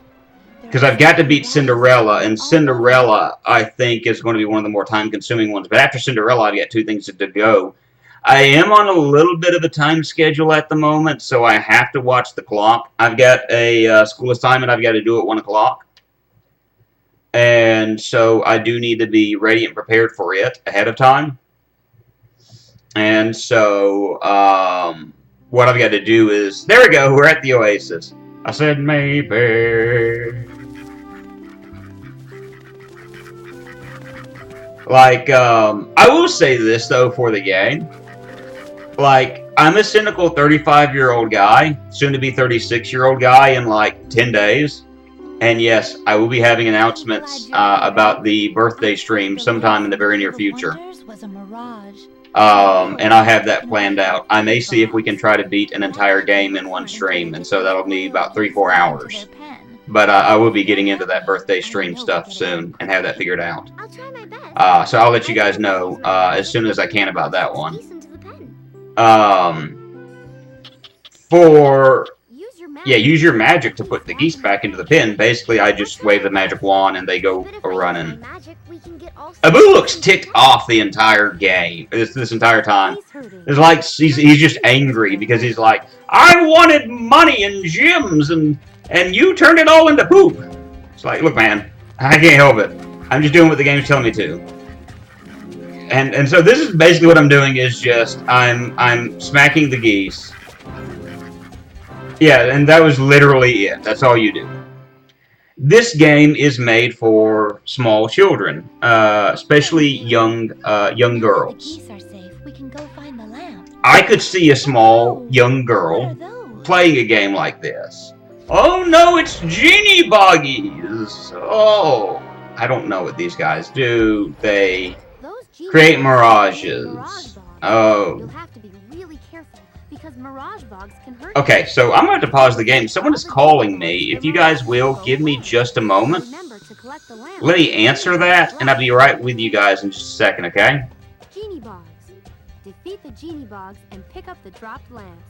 Because I've got to beat Cinderella, and Cinderella, I think, is going to be one of the more time-consuming ones. But after Cinderella, I've got 2 things to go. I am on a little bit of a time schedule at the moment, so I have to watch the clock. I've got a school assignment I've got to do at 1 o'clock. And so I do need to be ready and prepared for it ahead of time. And so what I've got to do is... There we go, we're at the Oasis. I said maybe... Like, I will say this, though, for the game. Like, I'm a cynical 35-year-old guy, soon-to-be 36-year-old guy in, like, 10 days. And yes, I will be having announcements about the birthday stream sometime in the very near future. And I have that planned out. I may see if we can try to beat an entire game in one stream, and so that'll be about 3-4 hours. But I will be getting into that birthday stream stuff soon and have that figured out.
I'll try my best.
So I'll let you guys know as soon as I can about that one.
Listen to the pen.
Use your magic to put the geese back into the pen. Basically, I just wave the magic wand and they go running. Abu looks ticked off the entire game, this entire time. It's like he's just angry because he's like, I wanted money and gems and you turned it all into poop. It's like, look, man, I can't help it. I'm just doing what the game's telling me to. And so this is basically what I'm doing is just I'm smacking the geese. Yeah, and that was literally it. That's all you do. This game is made for small children, especially young girls.
The geese are safe. We can go find the lamp.
I could see a small young girl playing a game like this. Oh no, it's genie boggies! Oh, I don't know what these guys do. They create mirages. Oh.
You'll have to be really careful because mirage bogs can hurt.
Okay, so I'm going to pause the game. Someone is calling me. If you guys will, give me just a moment. Let me answer that, and I'll be right with you guys in just a second, okay?
Genie bogs. Defeat the genie bogs and pick up the dropped lamps.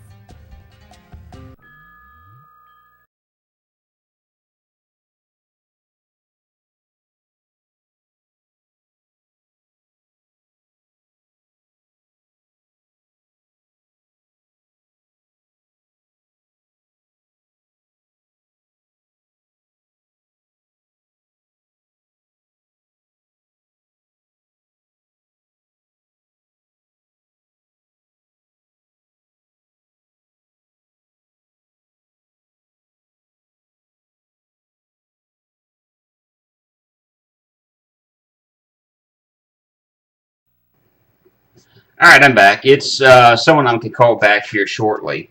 Alright, I'm back. It's someone I can call back here shortly.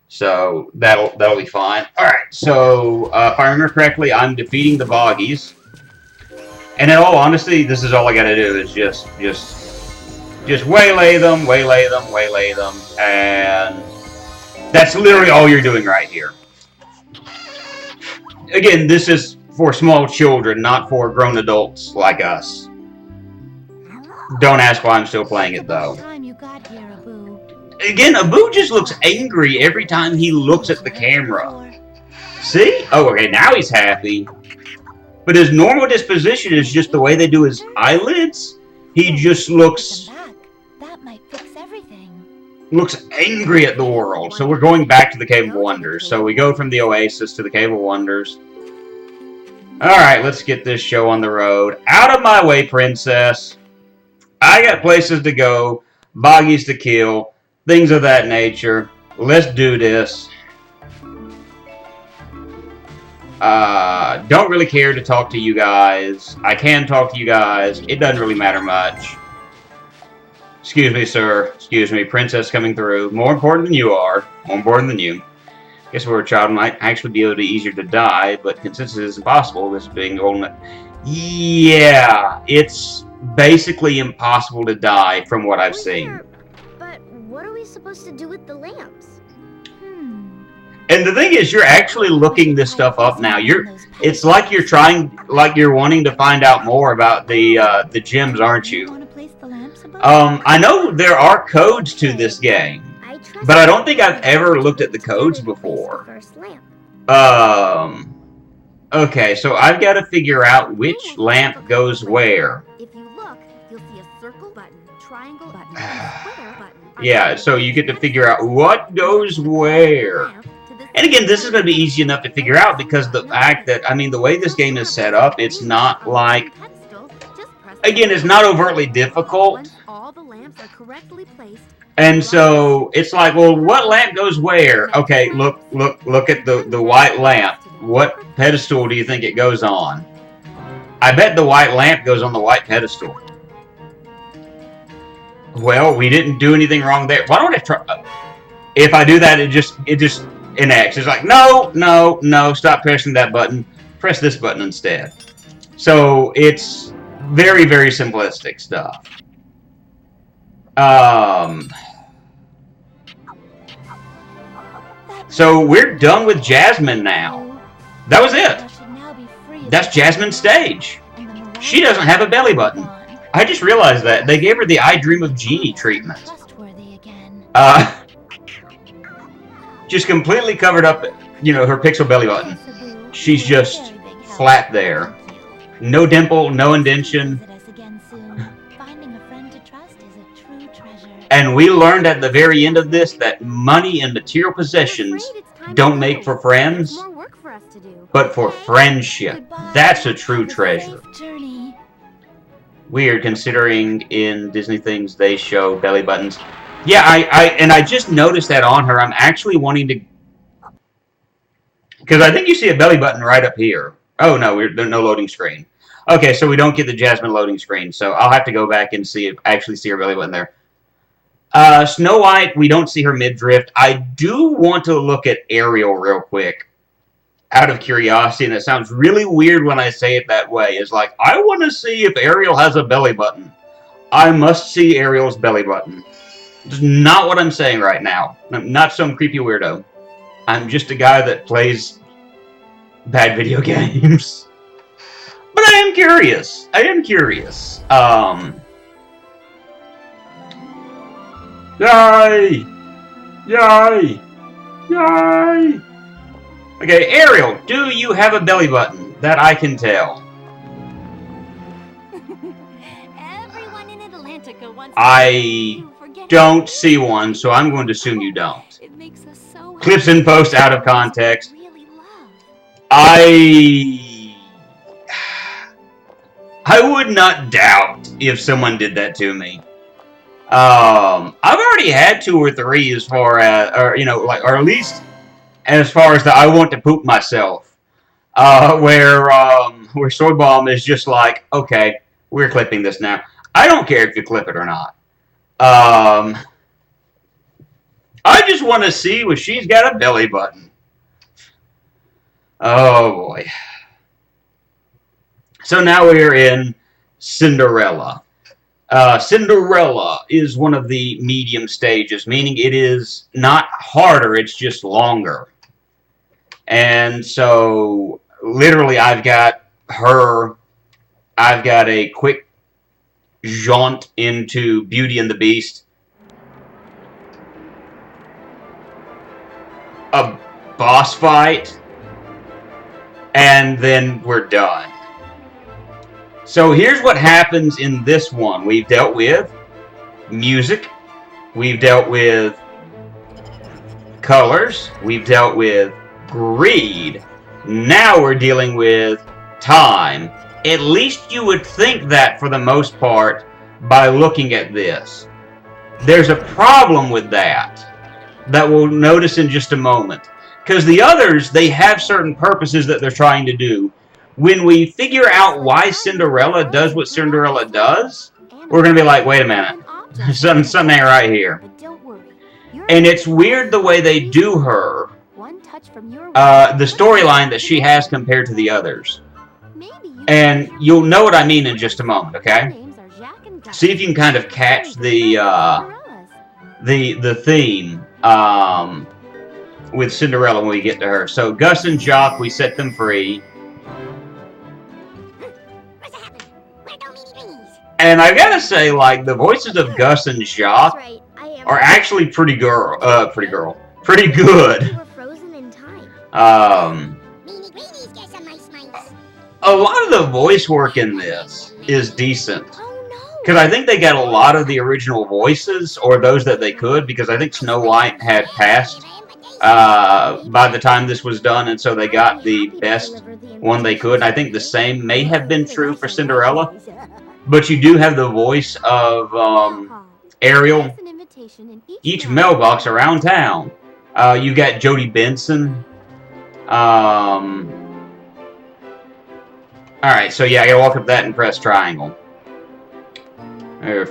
So that'll be fine. Alright, so if I remember correctly, I'm defeating the boggies. And in all honesty, this is all I gotta do is just waylay them, and that's literally all you're doing right here. Again, this is for small children, not for grown adults like us. Don't ask why I'm still playing it, though. Again, Abu just looks angry every time he looks at the camera. See? Oh, okay, now he's happy. But his normal disposition is just the way they do his eyelids. He just looks...
That might fix everything.
looks angry at the world. So we're going back to the Cave of Wonders. So we go from the Oasis to the Cave of Wonders. Alright, let's get this show on the road. Out of my way, princess. I got places to go, boggies to kill, things of that nature. Let's do this. Don't really care to talk to you guys. I can talk to you guys. It doesn't really matter much. Excuse me, sir. Excuse me. Princess coming through. More important than you are. More important than you. Guess where a child might actually be able to be easier to die, but consensus is impossible. This being old. Yeah, it's basically impossible to die from what I've seen.
But what are we supposed to do with the lamps?
And the thing is, you're actually looking this stuff up now. It's like you're wanting to find out more about the gems, aren't you? I know there are codes to this game, but I don't think I've ever looked at the codes before. Okay, so I've got to figure out which lamp goes where.
If you look, you'll see a circle button, triangle button, and square button.
Yeah, so you get to figure out what goes where. And again, this is going to be easy enough to figure out because the fact that, I mean, the way this game is set up, it's not like, again, it's not overtly difficult. And so, it's like, well, what lamp goes where? Okay, look at the white lamp. What pedestal do you think it goes on? I bet the white lamp goes on the white pedestal. Well, we didn't do anything wrong there. Why don't I try? If I do that, it just enacts. It's like, no, stop pressing that button. Press this button instead. So it's very, very simplistic stuff. So we're done with Jasmine now. That was it. That's Jasmine's stage. She doesn't have a belly button. I just realized that. They gave her the I Dream of Jeannie treatment. Just completely covered up, you know, her pixel belly button. She's just flat there. No dimple, no indentation. And we learned at the very end of this that money and material possessions don't make for friends, but for friendship. That's a true treasure. Weird, considering in Disney things they show belly buttons. Yeah, I just noticed that on her. I'm actually wanting to... Because I think you see a belly button right up here. Oh, no, there's no loading screen. Okay, so we don't get the Jasmine loading screen, so I'll have to go back and actually see her belly button there. Snow White, we don't see her midriff. I do want to look at Ariel real quick, out of curiosity, and it sounds really weird when I say it that way. It's like, I want to see if Ariel has a belly button. I must see Ariel's belly button. It's not what I'm saying right now. I'm not some creepy weirdo. I'm just a guy that plays bad video games. But I am curious. I am curious. Yay! Yay! Yay! Okay, Ariel, do you have a belly button? That I can tell.
Everyone in Atlantica wants
I don't see one, so I'm going to assume you don't.
It makes us so
Clips in post out of context.
really love.
I would not doubt if someone did that to me. I've already had 2 or 3 as far as, or at least as far as the I want to poop myself. Where Soy Bomb is just like, okay, we're clipping this now. I don't care if you clip it or not. I just want to see if she's got a belly button. Oh boy. So now we're in Cinderella. Cinderella is one of the medium stages, meaning it is not harder, it's just longer. And so, literally, I've got a quick jaunt into Beauty and the Beast. A boss fight. And then we're done. So here's what happens in this one. We've dealt with music, We've dealt with colors. We've dealt with greed. Now we're dealing with time. At least you would think that for the most part by looking at this. There's a problem with that we'll notice in just a moment. Because the others, they have certain purposes that they're trying to do. When we figure out why Cinderella does what Cinderella does, we're going to be like, wait a minute. Something ain't right here. And it's weird the way they do her. The storyline that she has compared to the others. And you'll know what I mean in just a moment, okay? See if you can kind of catch the theme with Cinderella when we get to her. So Gus and Jock, we set them free. And I gotta say, like, the voices of Gus and Jock are actually pretty good. A lot of the voice work in this is decent. Because I think they got a lot of the original voices, or those that they could, because I think Snow White had passed by the time this was done, and so they got the best one they could. And I think the same may have been true for Cinderella. But you do have the voice of Ariel. Each mailbox around town. You got Jodie Benson. Alright, so yeah, I gotta walk up that and press triangle.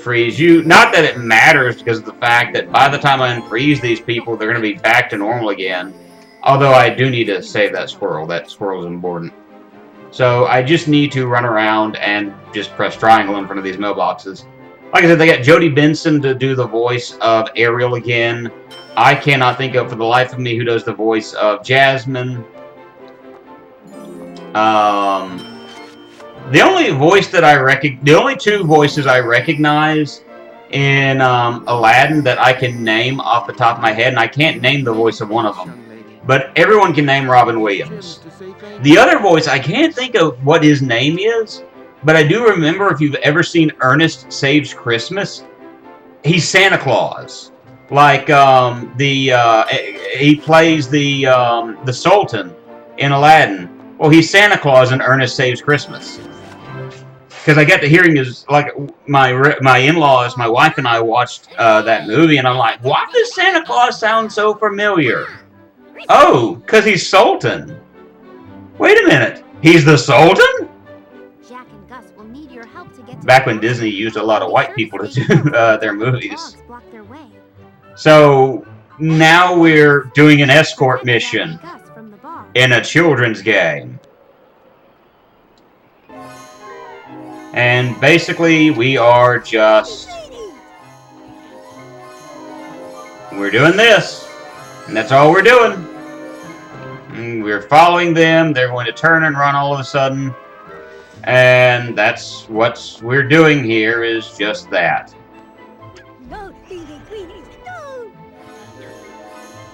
Freeze you. Not that it matters because of the fact that by the time I unfreeze these people, they're going to be back to normal again. Although I do need to save that squirrel. That squirrel is important. So I just need to run around and just press triangle in front of these mailboxes. Like I said, they got Jodie Benson to do the voice of Ariel again. I cannot think of for the life of me who does the voice of Jasmine. The only voice that the only two voices I recognize in Aladdin that I can name off the top of my head, and I can't name the voice of one of them, but everyone can name Robin Williams. The other voice, I can't think of what his name is, but I do remember if you've ever seen Ernest Saves Christmas, he's Santa Claus. Like, he plays the Sultan in Aladdin. Well, he's Santa Claus in Ernest Saves Christmas. Because I got to hearing his, like, my in-laws, my wife and I watched that movie, and I'm like, why does Santa Claus sound so familiar? Oh, because he's Sultan. Wait a minute, he's the Sultan?
Jack and Gus will need your help to get
Back when Disney used a lot of white people to do their movies. So now we're doing an escort mission in a children's game. And basically, we are just... we're doing this. And that's all we're doing. And we're following them. They're going to turn and run all of a sudden. And that's what we're doing here, is just that.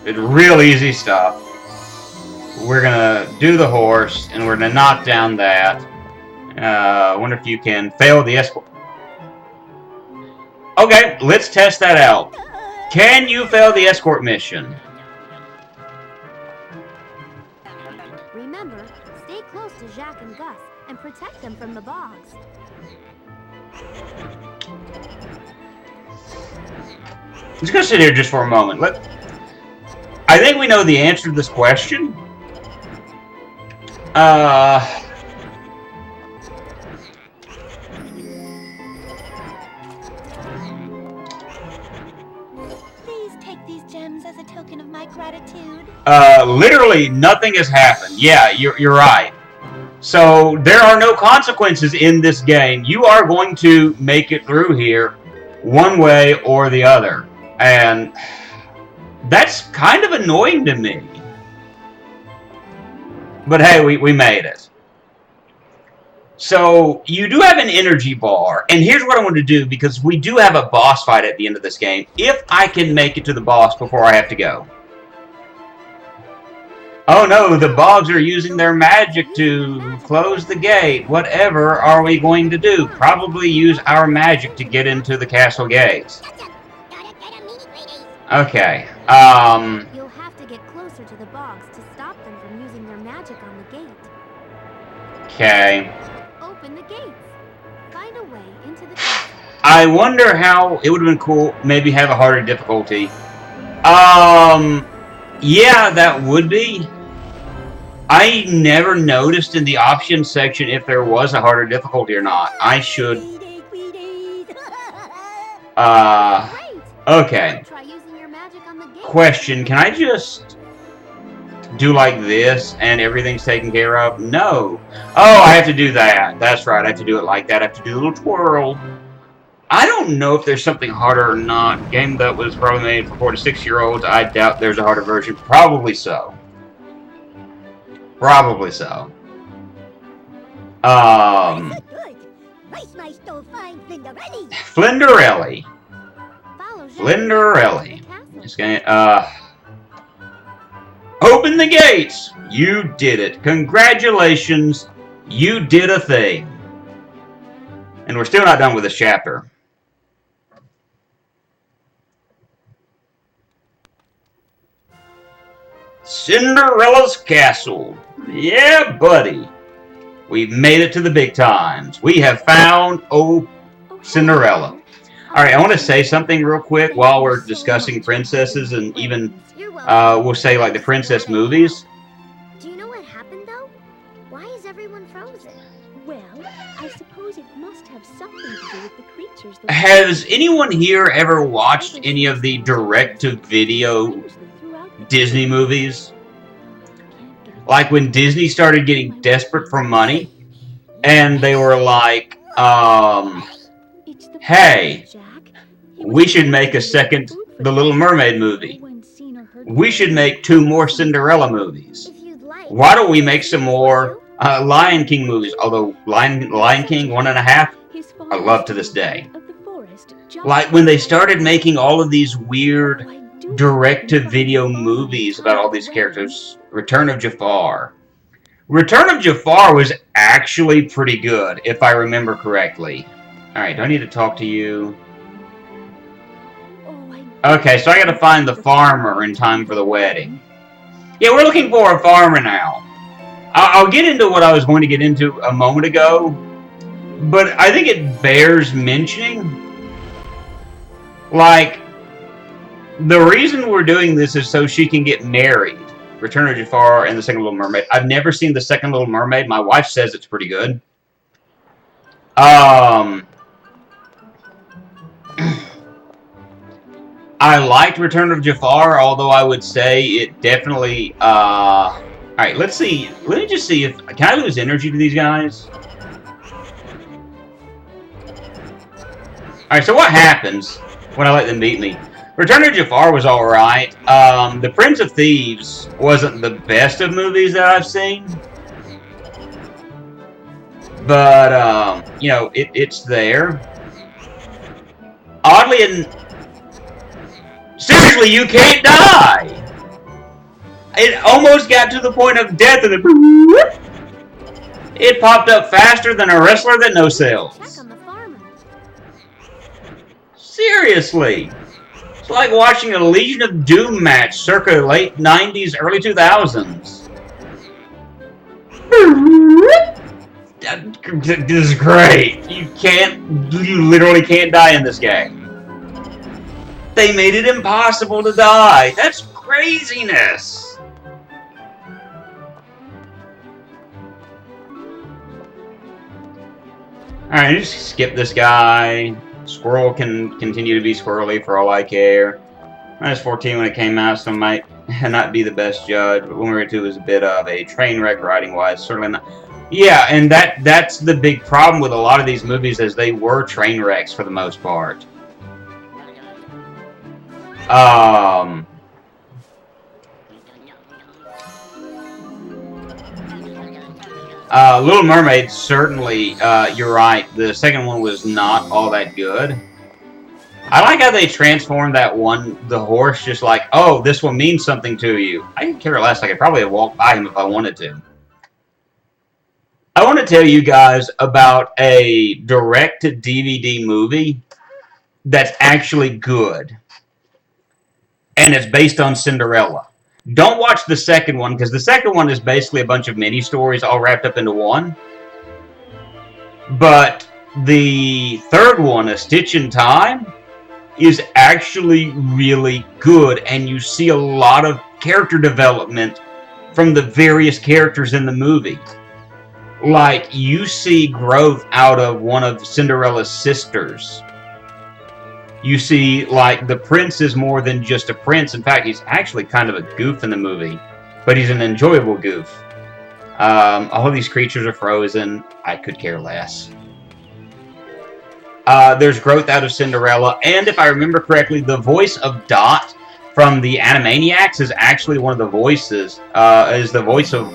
It's real easy stuff. We're going to do the horse, and we're going to knock down that. I wonder if you can fail the escort. Okay, let's test that out. Can you fail the escort mission?
Remember, stay close to Jack and Gus and protect them from the bogs.
Let's go sit here just for a moment. I think we know the answer to this question.
As a token of my gratitude.
Literally nothing has happened. Yeah, you're right. So there are no consequences in this game. You are going to make it through here one way or the other. And that's kind of annoying to me. But hey, we made it. So, you do have an energy bar, and here's what I want to do, because we do have a boss fight at the end of this game, if I can make it to the boss before I have to go. Oh no, the bogs are using their magic to close the gate. Whatever are we going to do? Probably use our magic to get into the castle gates. Okay.
You'll have to get closer to the bogs to stop them from using their magic on the gate.
Okay.
Open the gates. Find a way into the castle.
I wonder how it would have been cool. Maybe have a harder difficulty. Yeah, that would be. I never noticed in the options section if there was a harder difficulty or not. I should. Okay.
Try using your magic on the gate.
Question, can I just do like this and everything's taken care of? No. Oh, I have to do that. That's right, I have to do it like that. I have to do a little twirl. I don't know if there's something harder or not. Game that was probably made for 4 to 6-year-olds. I doubt there's a harder version. Probably so. Probably so. Flinderelli. Flinderelli. It's gonna, open the gates! You did it. Congratulations. You did a thing. And we're still not done with this chapter. Cinderella's Castle. Yeah, buddy. We've made it to the big times. We have found Cinderella. Alright, I want to say something real quick while we're discussing princesses and even, we'll say like the princess movies.
Do you know what happened though? Why is everyone frozen?
Well, I suppose it must have something to do with the creatures that...
Has anyone here ever watched any of the direct-to-video Disney movies? Like when Disney started getting desperate for money, and they were like, hey, we should make a second The Little Mermaid movie. We should make 2 more Cinderella movies. Why don't we make some more Lion King movies? Although Lion King 1.5, I love to this day. Like when they started making all of these weird direct-to-video movies about all these characters. Return of Jafar. Return of Jafar was actually pretty good, if I remember correctly. Alright, do I need to talk to you? Okay, so I gotta find the farmer in time for the wedding. Yeah, we're looking for a farmer now. I'll get into what I was going to get into a moment ago, but I think it bears mentioning. Like, the reason we're doing this is so she can get married. Return of Jafar and the Second Little Mermaid. I've never seen the Second Little Mermaid. My wife says it's pretty good. I liked Return of Jafar, although I would say it definitely, alright, let's see. Let me just see if... Can I lose energy to these guys? Alright, so what happens when I let them beat me? Return of Jafar was alright. The Prince of Thieves wasn't the best of movies that I've seen. But, you know, it's there. Oddly, seriously, you can't die! It almost got to the point of death and it popped up faster than a wrestler that no-sells.
Check on the farmer.
Seriously. It's like watching a Legion of Doom match circa late 90s, early 2000s. This is great. You literally can't die in this game. They made it impossible to die. That's craziness. Alright, just skip this guy. Squirrel can continue to be squirrely for all I care. I was 14 when it came out, so I might not be the best judge, but Boomerang 2 was a bit of a train wreck writing-wise. Certainly not. Yeah, and that's the big problem with a lot of these movies, is they were train wrecks for the most part. Little Mermaid, certainly, you're right. The second one was not all that good. I like how they transformed that one, the horse, just like, oh, this will mean something to you. I could care less. I could probably have walked by him if I wanted to. I want to tell you guys about a direct-to-DVD movie that's actually good. and it's based on Cinderella. Don't watch the second one, because the second one is basically a bunch of mini-stories all wrapped up into one. But the third one, A Stitch in Time, is actually really good, and you see a lot of character development from the various characters in the movie. Like, you see growth out of one of Cinderella's sisters. You see, like, the prince is more than just a prince. In fact, he's actually kind of a goof in the movie, but he's an enjoyable goof. All of these creatures are frozen. I could care less. There's growth out of Cinderella, and if I remember correctly, the voice of Dot from the Animaniacs is actually one of the voices, is the voice of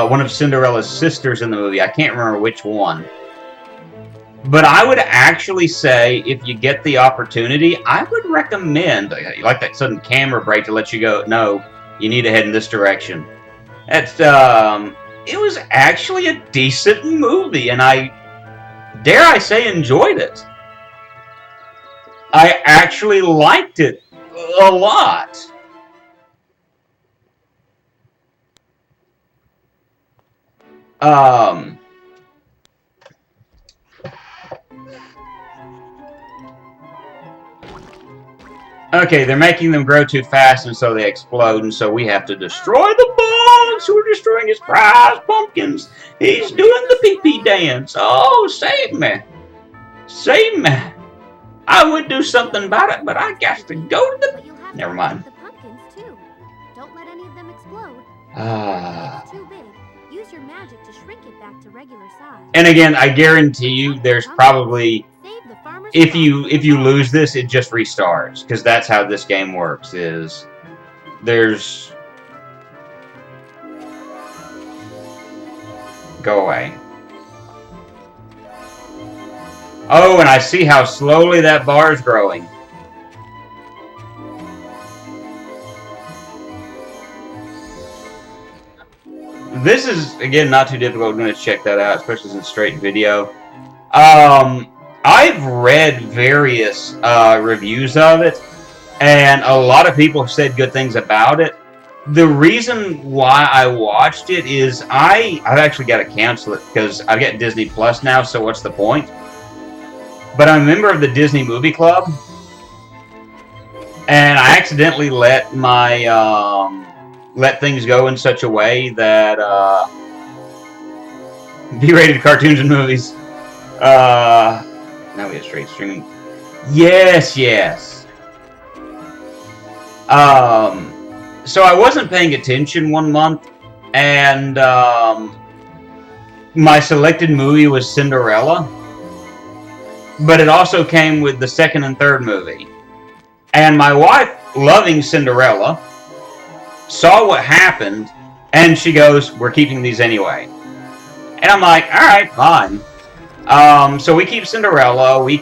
one of Cinderella's sisters in the movie. I can't remember which one. But I would actually say, if you get the opportunity, I would recommend, like that sudden camera break to let you go, no, you need to head in this direction. It was actually a decent movie, and I, dare I say, enjoyed it. I actually liked it a lot. Okay, they're making them grow too fast, and so they explode, and so we have to destroy the bugs who are destroying his prize pumpkins. He's doing the pee-pee dance. Oh, save me. Save me. I would do something about it, but I got to go to
But you'll have
Never
to
mind.
protect the pumpkins too. Don't let any of them explode.
the...
If it's too big, use your magic to shrink it back to regular size.
And again, I guarantee you there's probably...
Save the farmer's
If you
crop.
lose this, it just restarts, because that's how this game works, is there's... Go away. Oh, and I see how slowly that bar is growing. This is, again, not too difficult. I'm going to check that out, especially since it's straight video. I've read various reviews of it, and a lot of people have said good things about it. The reason why I watched it is I've actually got to cancel it because I've got Disney Plus now, so what's the point? But I'm a member of the Disney Movie Club, and I accidentally let my let things go in such a way that B-rated cartoons and movies. Now we have straight streaming. Yes, yes. So I wasn't paying attention one month, and my selected movie was Cinderella, but it also came with the second and third movie. And my wife, loving Cinderella, saw what happened, and she goes, "We're keeping these anyway." And I'm like, alright, fine. So we keep Cinderella, we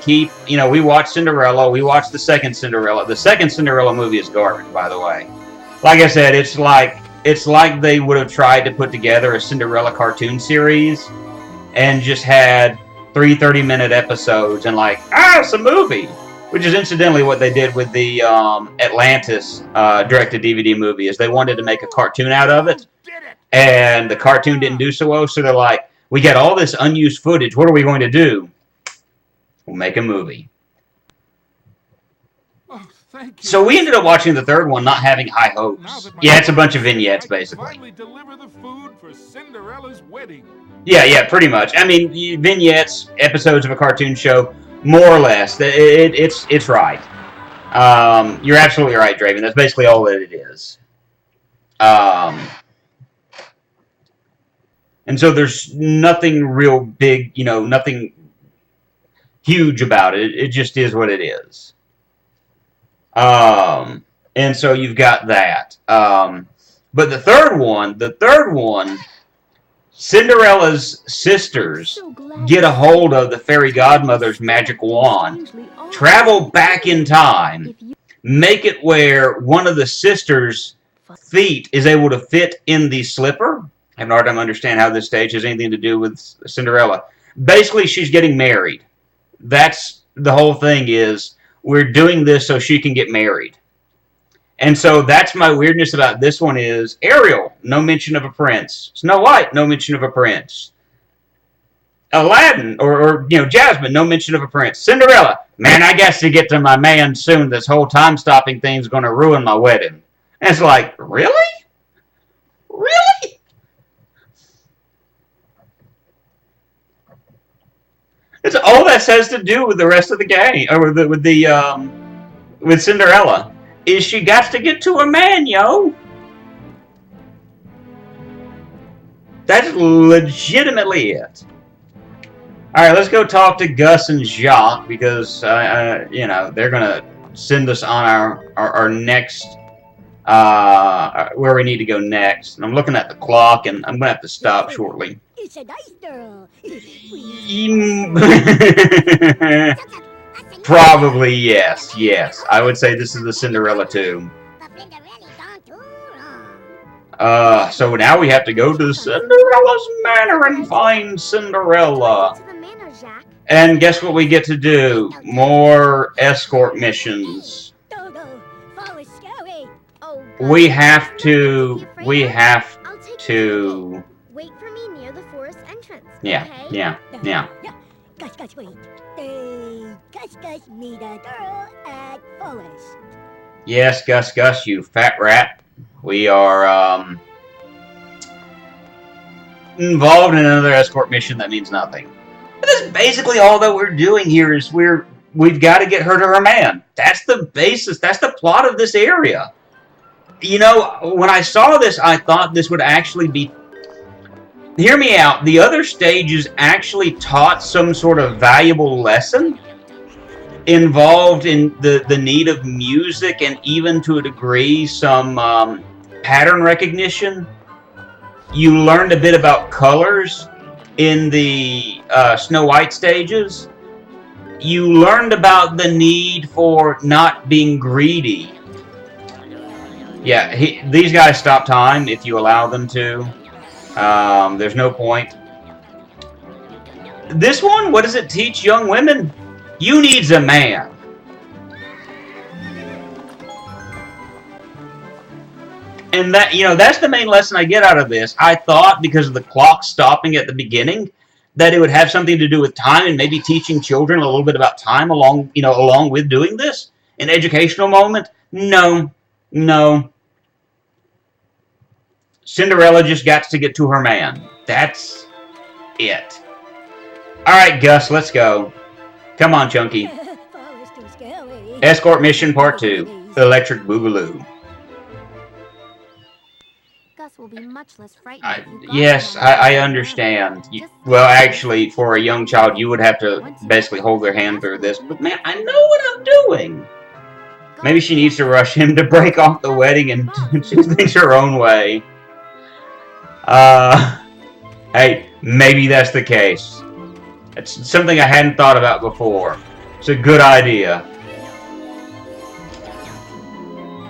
watch Cinderella, we watch the second Cinderella. The second Cinderella movie is garbage, by the way. Like I said, it's like they would have tried to put together a Cinderella cartoon series and just had 3 30-minute episodes and it's a movie. Which is incidentally what they did with the Atlantis direct-to-DVD movie, is they wanted to make a cartoon out of it, and the cartoon didn't do so well, so they're like, we got all this unused footage, what are we going to do? We'll make a movie.
Oh, thank you.
So we ended up watching the third one, not having high hopes. Yeah, it's a bunch of vignettes, basically.
Finally deliver the food for Cinderella's wedding.
Yeah, pretty much. I mean, vignettes, episodes of a cartoon show, more or less. It's right. You're absolutely right, Draven. That's basically all that it is. And so there's nothing real big, nothing huge about it. It just is what it is. And so you've got that. But the third one, Cinderella's sisters get a hold of the fairy godmother's magic wand, travel back in time, make it where one of the sisters' feet is able to fit in the slipper. I have a hard time understanding how this stage has anything to do with Cinderella. Basically, she's getting married. That's the whole thing, is we're doing this so she can get married. And so that's my weirdness about this one is Ariel, no mention of a prince. Snow White, no mention of a prince. Aladdin, or you know, Jasmine, no mention of a prince. Cinderella, man, I guess to get to my man soon, this whole time-stopping thing's going to ruin my wedding. And it's like, really? Really? It's all that has to do with the rest of the game, or with Cinderella, is she got to get to a man, yo. That's legitimately it. All right, let's go talk to Gus and Jacques because you know, they're gonna send us on our next where we need to go next. And I'm looking at the clock, and I'm gonna have to stop shortly.
It's a nice girl.
Probably yes, yes. I would say this is the Cinderella tomb. So now we have to go to Cinderella's manor and find Cinderella. And guess what we get to do? More escort missions. We have to.
Wait for me near the forest entrance.
Yeah,
okay?
yeah.
Gus, wait. Gus, meet a girl at forest.
Yes, Gus, you fat rat. We are involved in another escort mission that means nothing. But that's basically all that we're doing here is we've got to get her to her man. That's the basis. That's the plot of this area. You know, when I saw this, I thought this would actually be... Hear me out. The other stages actually taught some sort of valuable lesson involved in the need of music and even to a degree some pattern recognition. You learned a bit about colors in the Snow White stages. You learned about the need for not being greedy. Yeah, these guys stop time if you allow them to. There's no point. This one, what does it teach young women? You needs a man. And that, you know, that's the main lesson I get out of this. I thought because of the clock stopping at the beginning that it would have something to do with time and maybe teaching children a little bit about time along with doing this. An educational moment. No. Cinderella just got to get to her man. That's it. Alright, Gus, let's go. Come on, Chunky. Escort mission part 2. Electric Boogaloo.
Gus will be much less frightened.
Yes, I understand. Well, actually, for a young child, you would have to basically hold their hand through this. But man, I know what I'm doing. Maybe she needs to rush him to break off the wedding and do things her own way. Hey, maybe that's the case. It's something I hadn't thought about before. It's a good idea.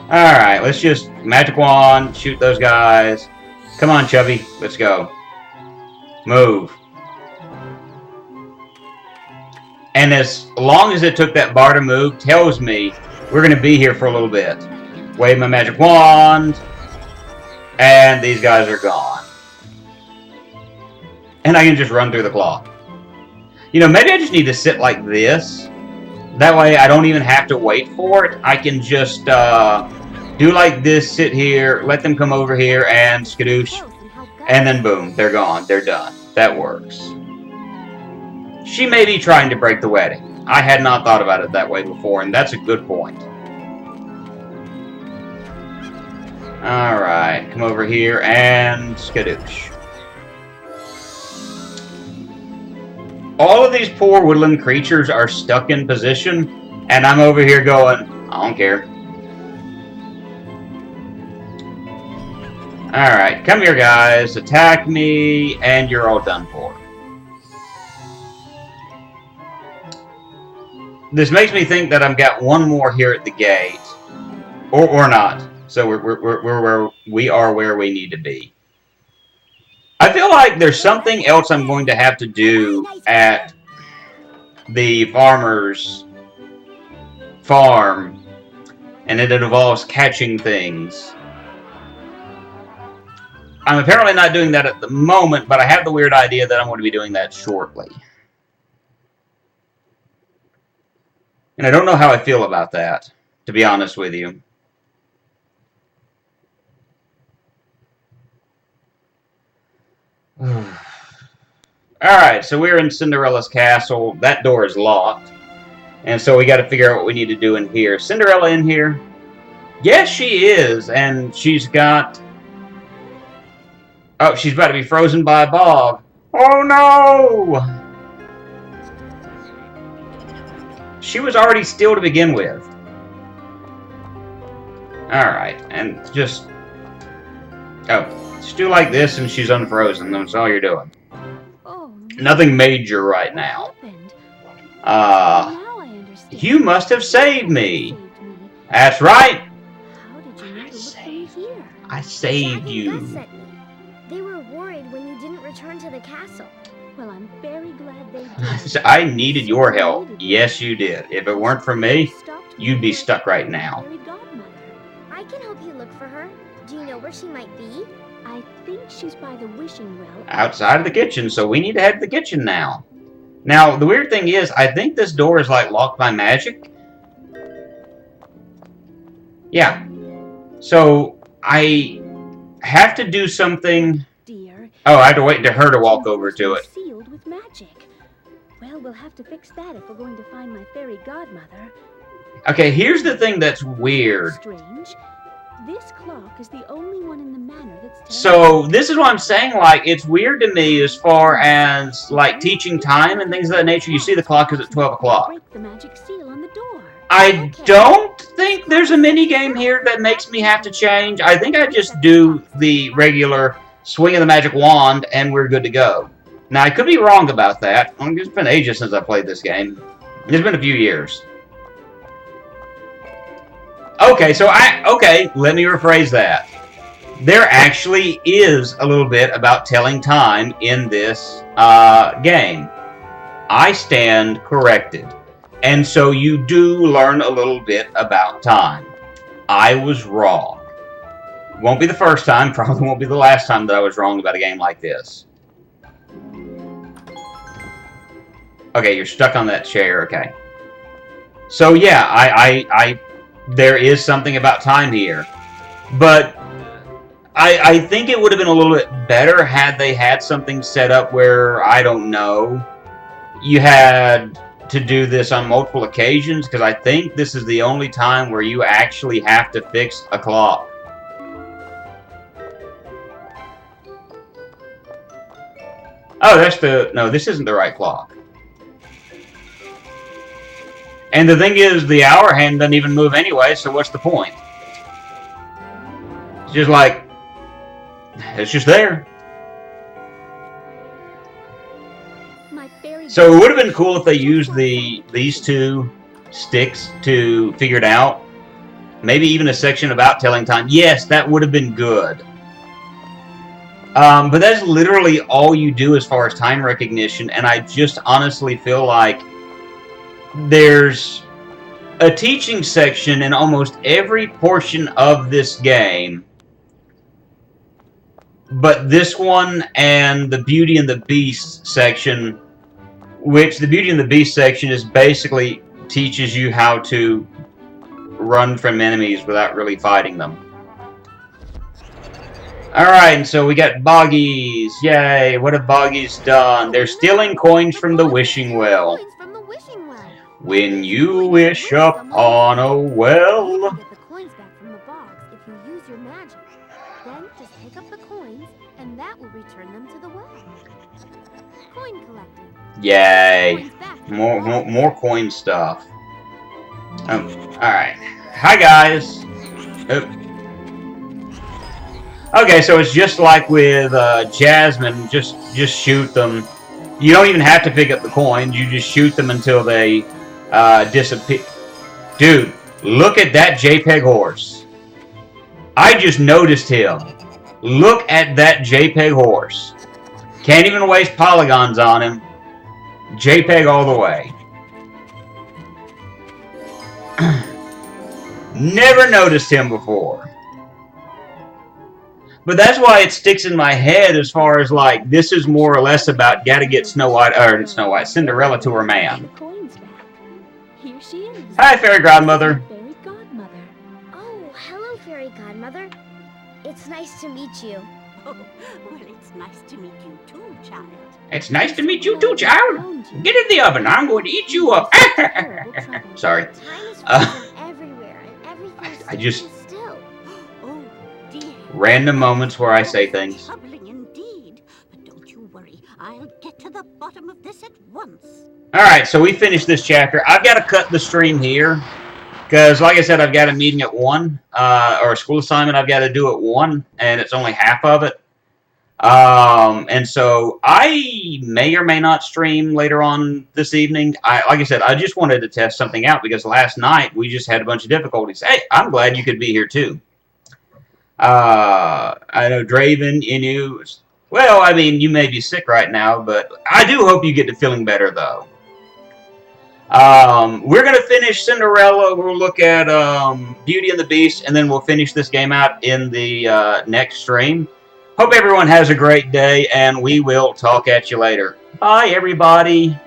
Alright, let's just magic wand, shoot those guys. Come on, Chubby, let's go. Move. And as long as it took that bar to move, tells me we're going to be here for a little bit. Wave my magic wand. And these guys are gone. And I can just run through the clock. You know, maybe I just need to sit like this. That way I don't even have to wait for it. I can just do like this, sit here, let them come over here, and skadoosh. And then boom, they're gone. They're done. That works. She may be trying to break the wedding. I had not thought about it that way before, and that's a good point. Alright, come over here and skadoosh. All of these poor woodland creatures are stuck in position, and I'm over here going, I don't care. Alright, come here guys, attack me, and you're all done for. This makes me think that I've got one more here at the gate. Or not. So we are where we need to be. I feel like there's something else I'm going to have to do at the farmer's farm And it involves catching things. I'm apparently not doing that at the moment, but I have the weird idea that I'm going to be doing that shortly. And I don't know how I feel about that, to be honest with you. Alright, so we're in Cinderella's castle. That door is locked. And so we got to figure out what we need to do in here. Cinderella in here? Yes, she is. And she's got... Oh, she's about to be frozen by a bog. Oh, no! She was already still to begin with. Alright, and just... Oh, just do like this and she's unfrozen. That's all you're doing.
Oh,
Nothing major right now. You must have saved me. That's right.
How did you know to look for me here?
I saved
Jack and
you.
Gus sent me. They were worried when you didn't return to the castle.
Well, I'm very glad they did.
I needed your help. Yes, you did. If it weren't for me, you'd be stuck right now.
Fairy godmother.
I can help you look for her. Do you know where she might be?
I think she's by the wishing well.
Outside of the kitchen, so we need to head to the kitchen now. Now, the weird thing is, I think this door is like locked by magic. Yeah. So, I have to do something...
Dear.
Oh, I have to wait for her to walk over to it.
Sealed with magic. Well, we'll have to fix that if we're going to find my fairy godmother.
Okay, here's the thing that's weird.
Strange. This clock is the only one in the manor that's
So, this is what I'm saying, like, it's weird to me as far as, like, teaching time and things of that nature. You see the clock is at 12 o'clock.
Break the magic seal on the door.
I don't think there's a mini game here that makes me have to change. I think I just do the regular swing of the magic wand and we're good to go. Now, I could be wrong about that. It's been ages since I played this game. It's been a few years. Okay, so let me rephrase that. There actually is a little bit about telling time in this game. I stand corrected. And so you do learn a little bit about time. I was wrong. Won't be the first time, probably won't be the last time that I was wrong about a game like this. Okay, you're stuck on that chair, okay. So yeah, there is something about time here. But I think it would have been a little bit better had they had something set up where, I don't know, you had to do this on multiple occasions, because I think this is the only time where you actually have to fix a clock. Oh, no, this isn't the right clock. And the thing is, the hour hand doesn't even move anyway, so what's the point? It's just like, it's just there. So it would have been cool if they used these two sticks to figure it out. Maybe even a section about telling time. Yes, that would have been good. But that's literally all you do as far as time recognition, and I just honestly feel like there's a teaching section in almost every portion of this game. But this one and the Beauty and the Beast section, which the Beauty and the Beast section is basically teaches you how to run from enemies without really fighting them. Alright, and so we got Boggies. Yay, what have Boggies done? They're stealing coins from the wishing well. When you wish upon a well...
You can get the coins back from the box if you use your magic. Then just pick up the coins, and that will return them to the well. Coin collecting.
Yay. More coin stuff. Alright. Hi, guys. Oh. Okay, so it's just like with Jasmine. Just shoot them. You don't even have to pick up the coins. You just shoot them until they disappear. Dude, look at that JPEG horse. I just noticed him. Look at that JPEG horse. Can't even waste polygons on him. JPEG all the way. Never noticed him before. But that's why it sticks in my head as far as, like, this is more or less about gotta get Cinderella to her man.
Here she is.
Hi, Fairy Godmother.
Fairy Godmother.
Oh, hello, Fairy Godmother. It's nice to meet you.
Oh, well, it's nice to meet you too, child.
It's nice to meet you too, child. Get in the oven. I'm going to eat you up. Sorry.
Time is frozen everywhere, and everything's
I just-
still.
Oh, dear.
Random moments where I say things.
Troubling indeed. But don't you worry. I'll get to the bottom of this at once.
Alright, so we finished this chapter. I've got to cut the stream here. Because, like I said, I've got a meeting at 1. Or a school assignment I've got to do at 1. And it's only half of it. And so I may or may not stream later on this evening. Like I said, I just wanted to test something out because last night we just had a bunch of difficulties. Hey, I'm glad you could be here too. I know Draven, Inu. Well, I mean, you may be sick right now, but I do hope you get to feeling better though. We're gonna finish Cinderella. We'll look at Beauty and the Beast, and then we'll finish this game out in the next stream. Hope everyone has a great day, and we will talk at you later. Bye, everybody.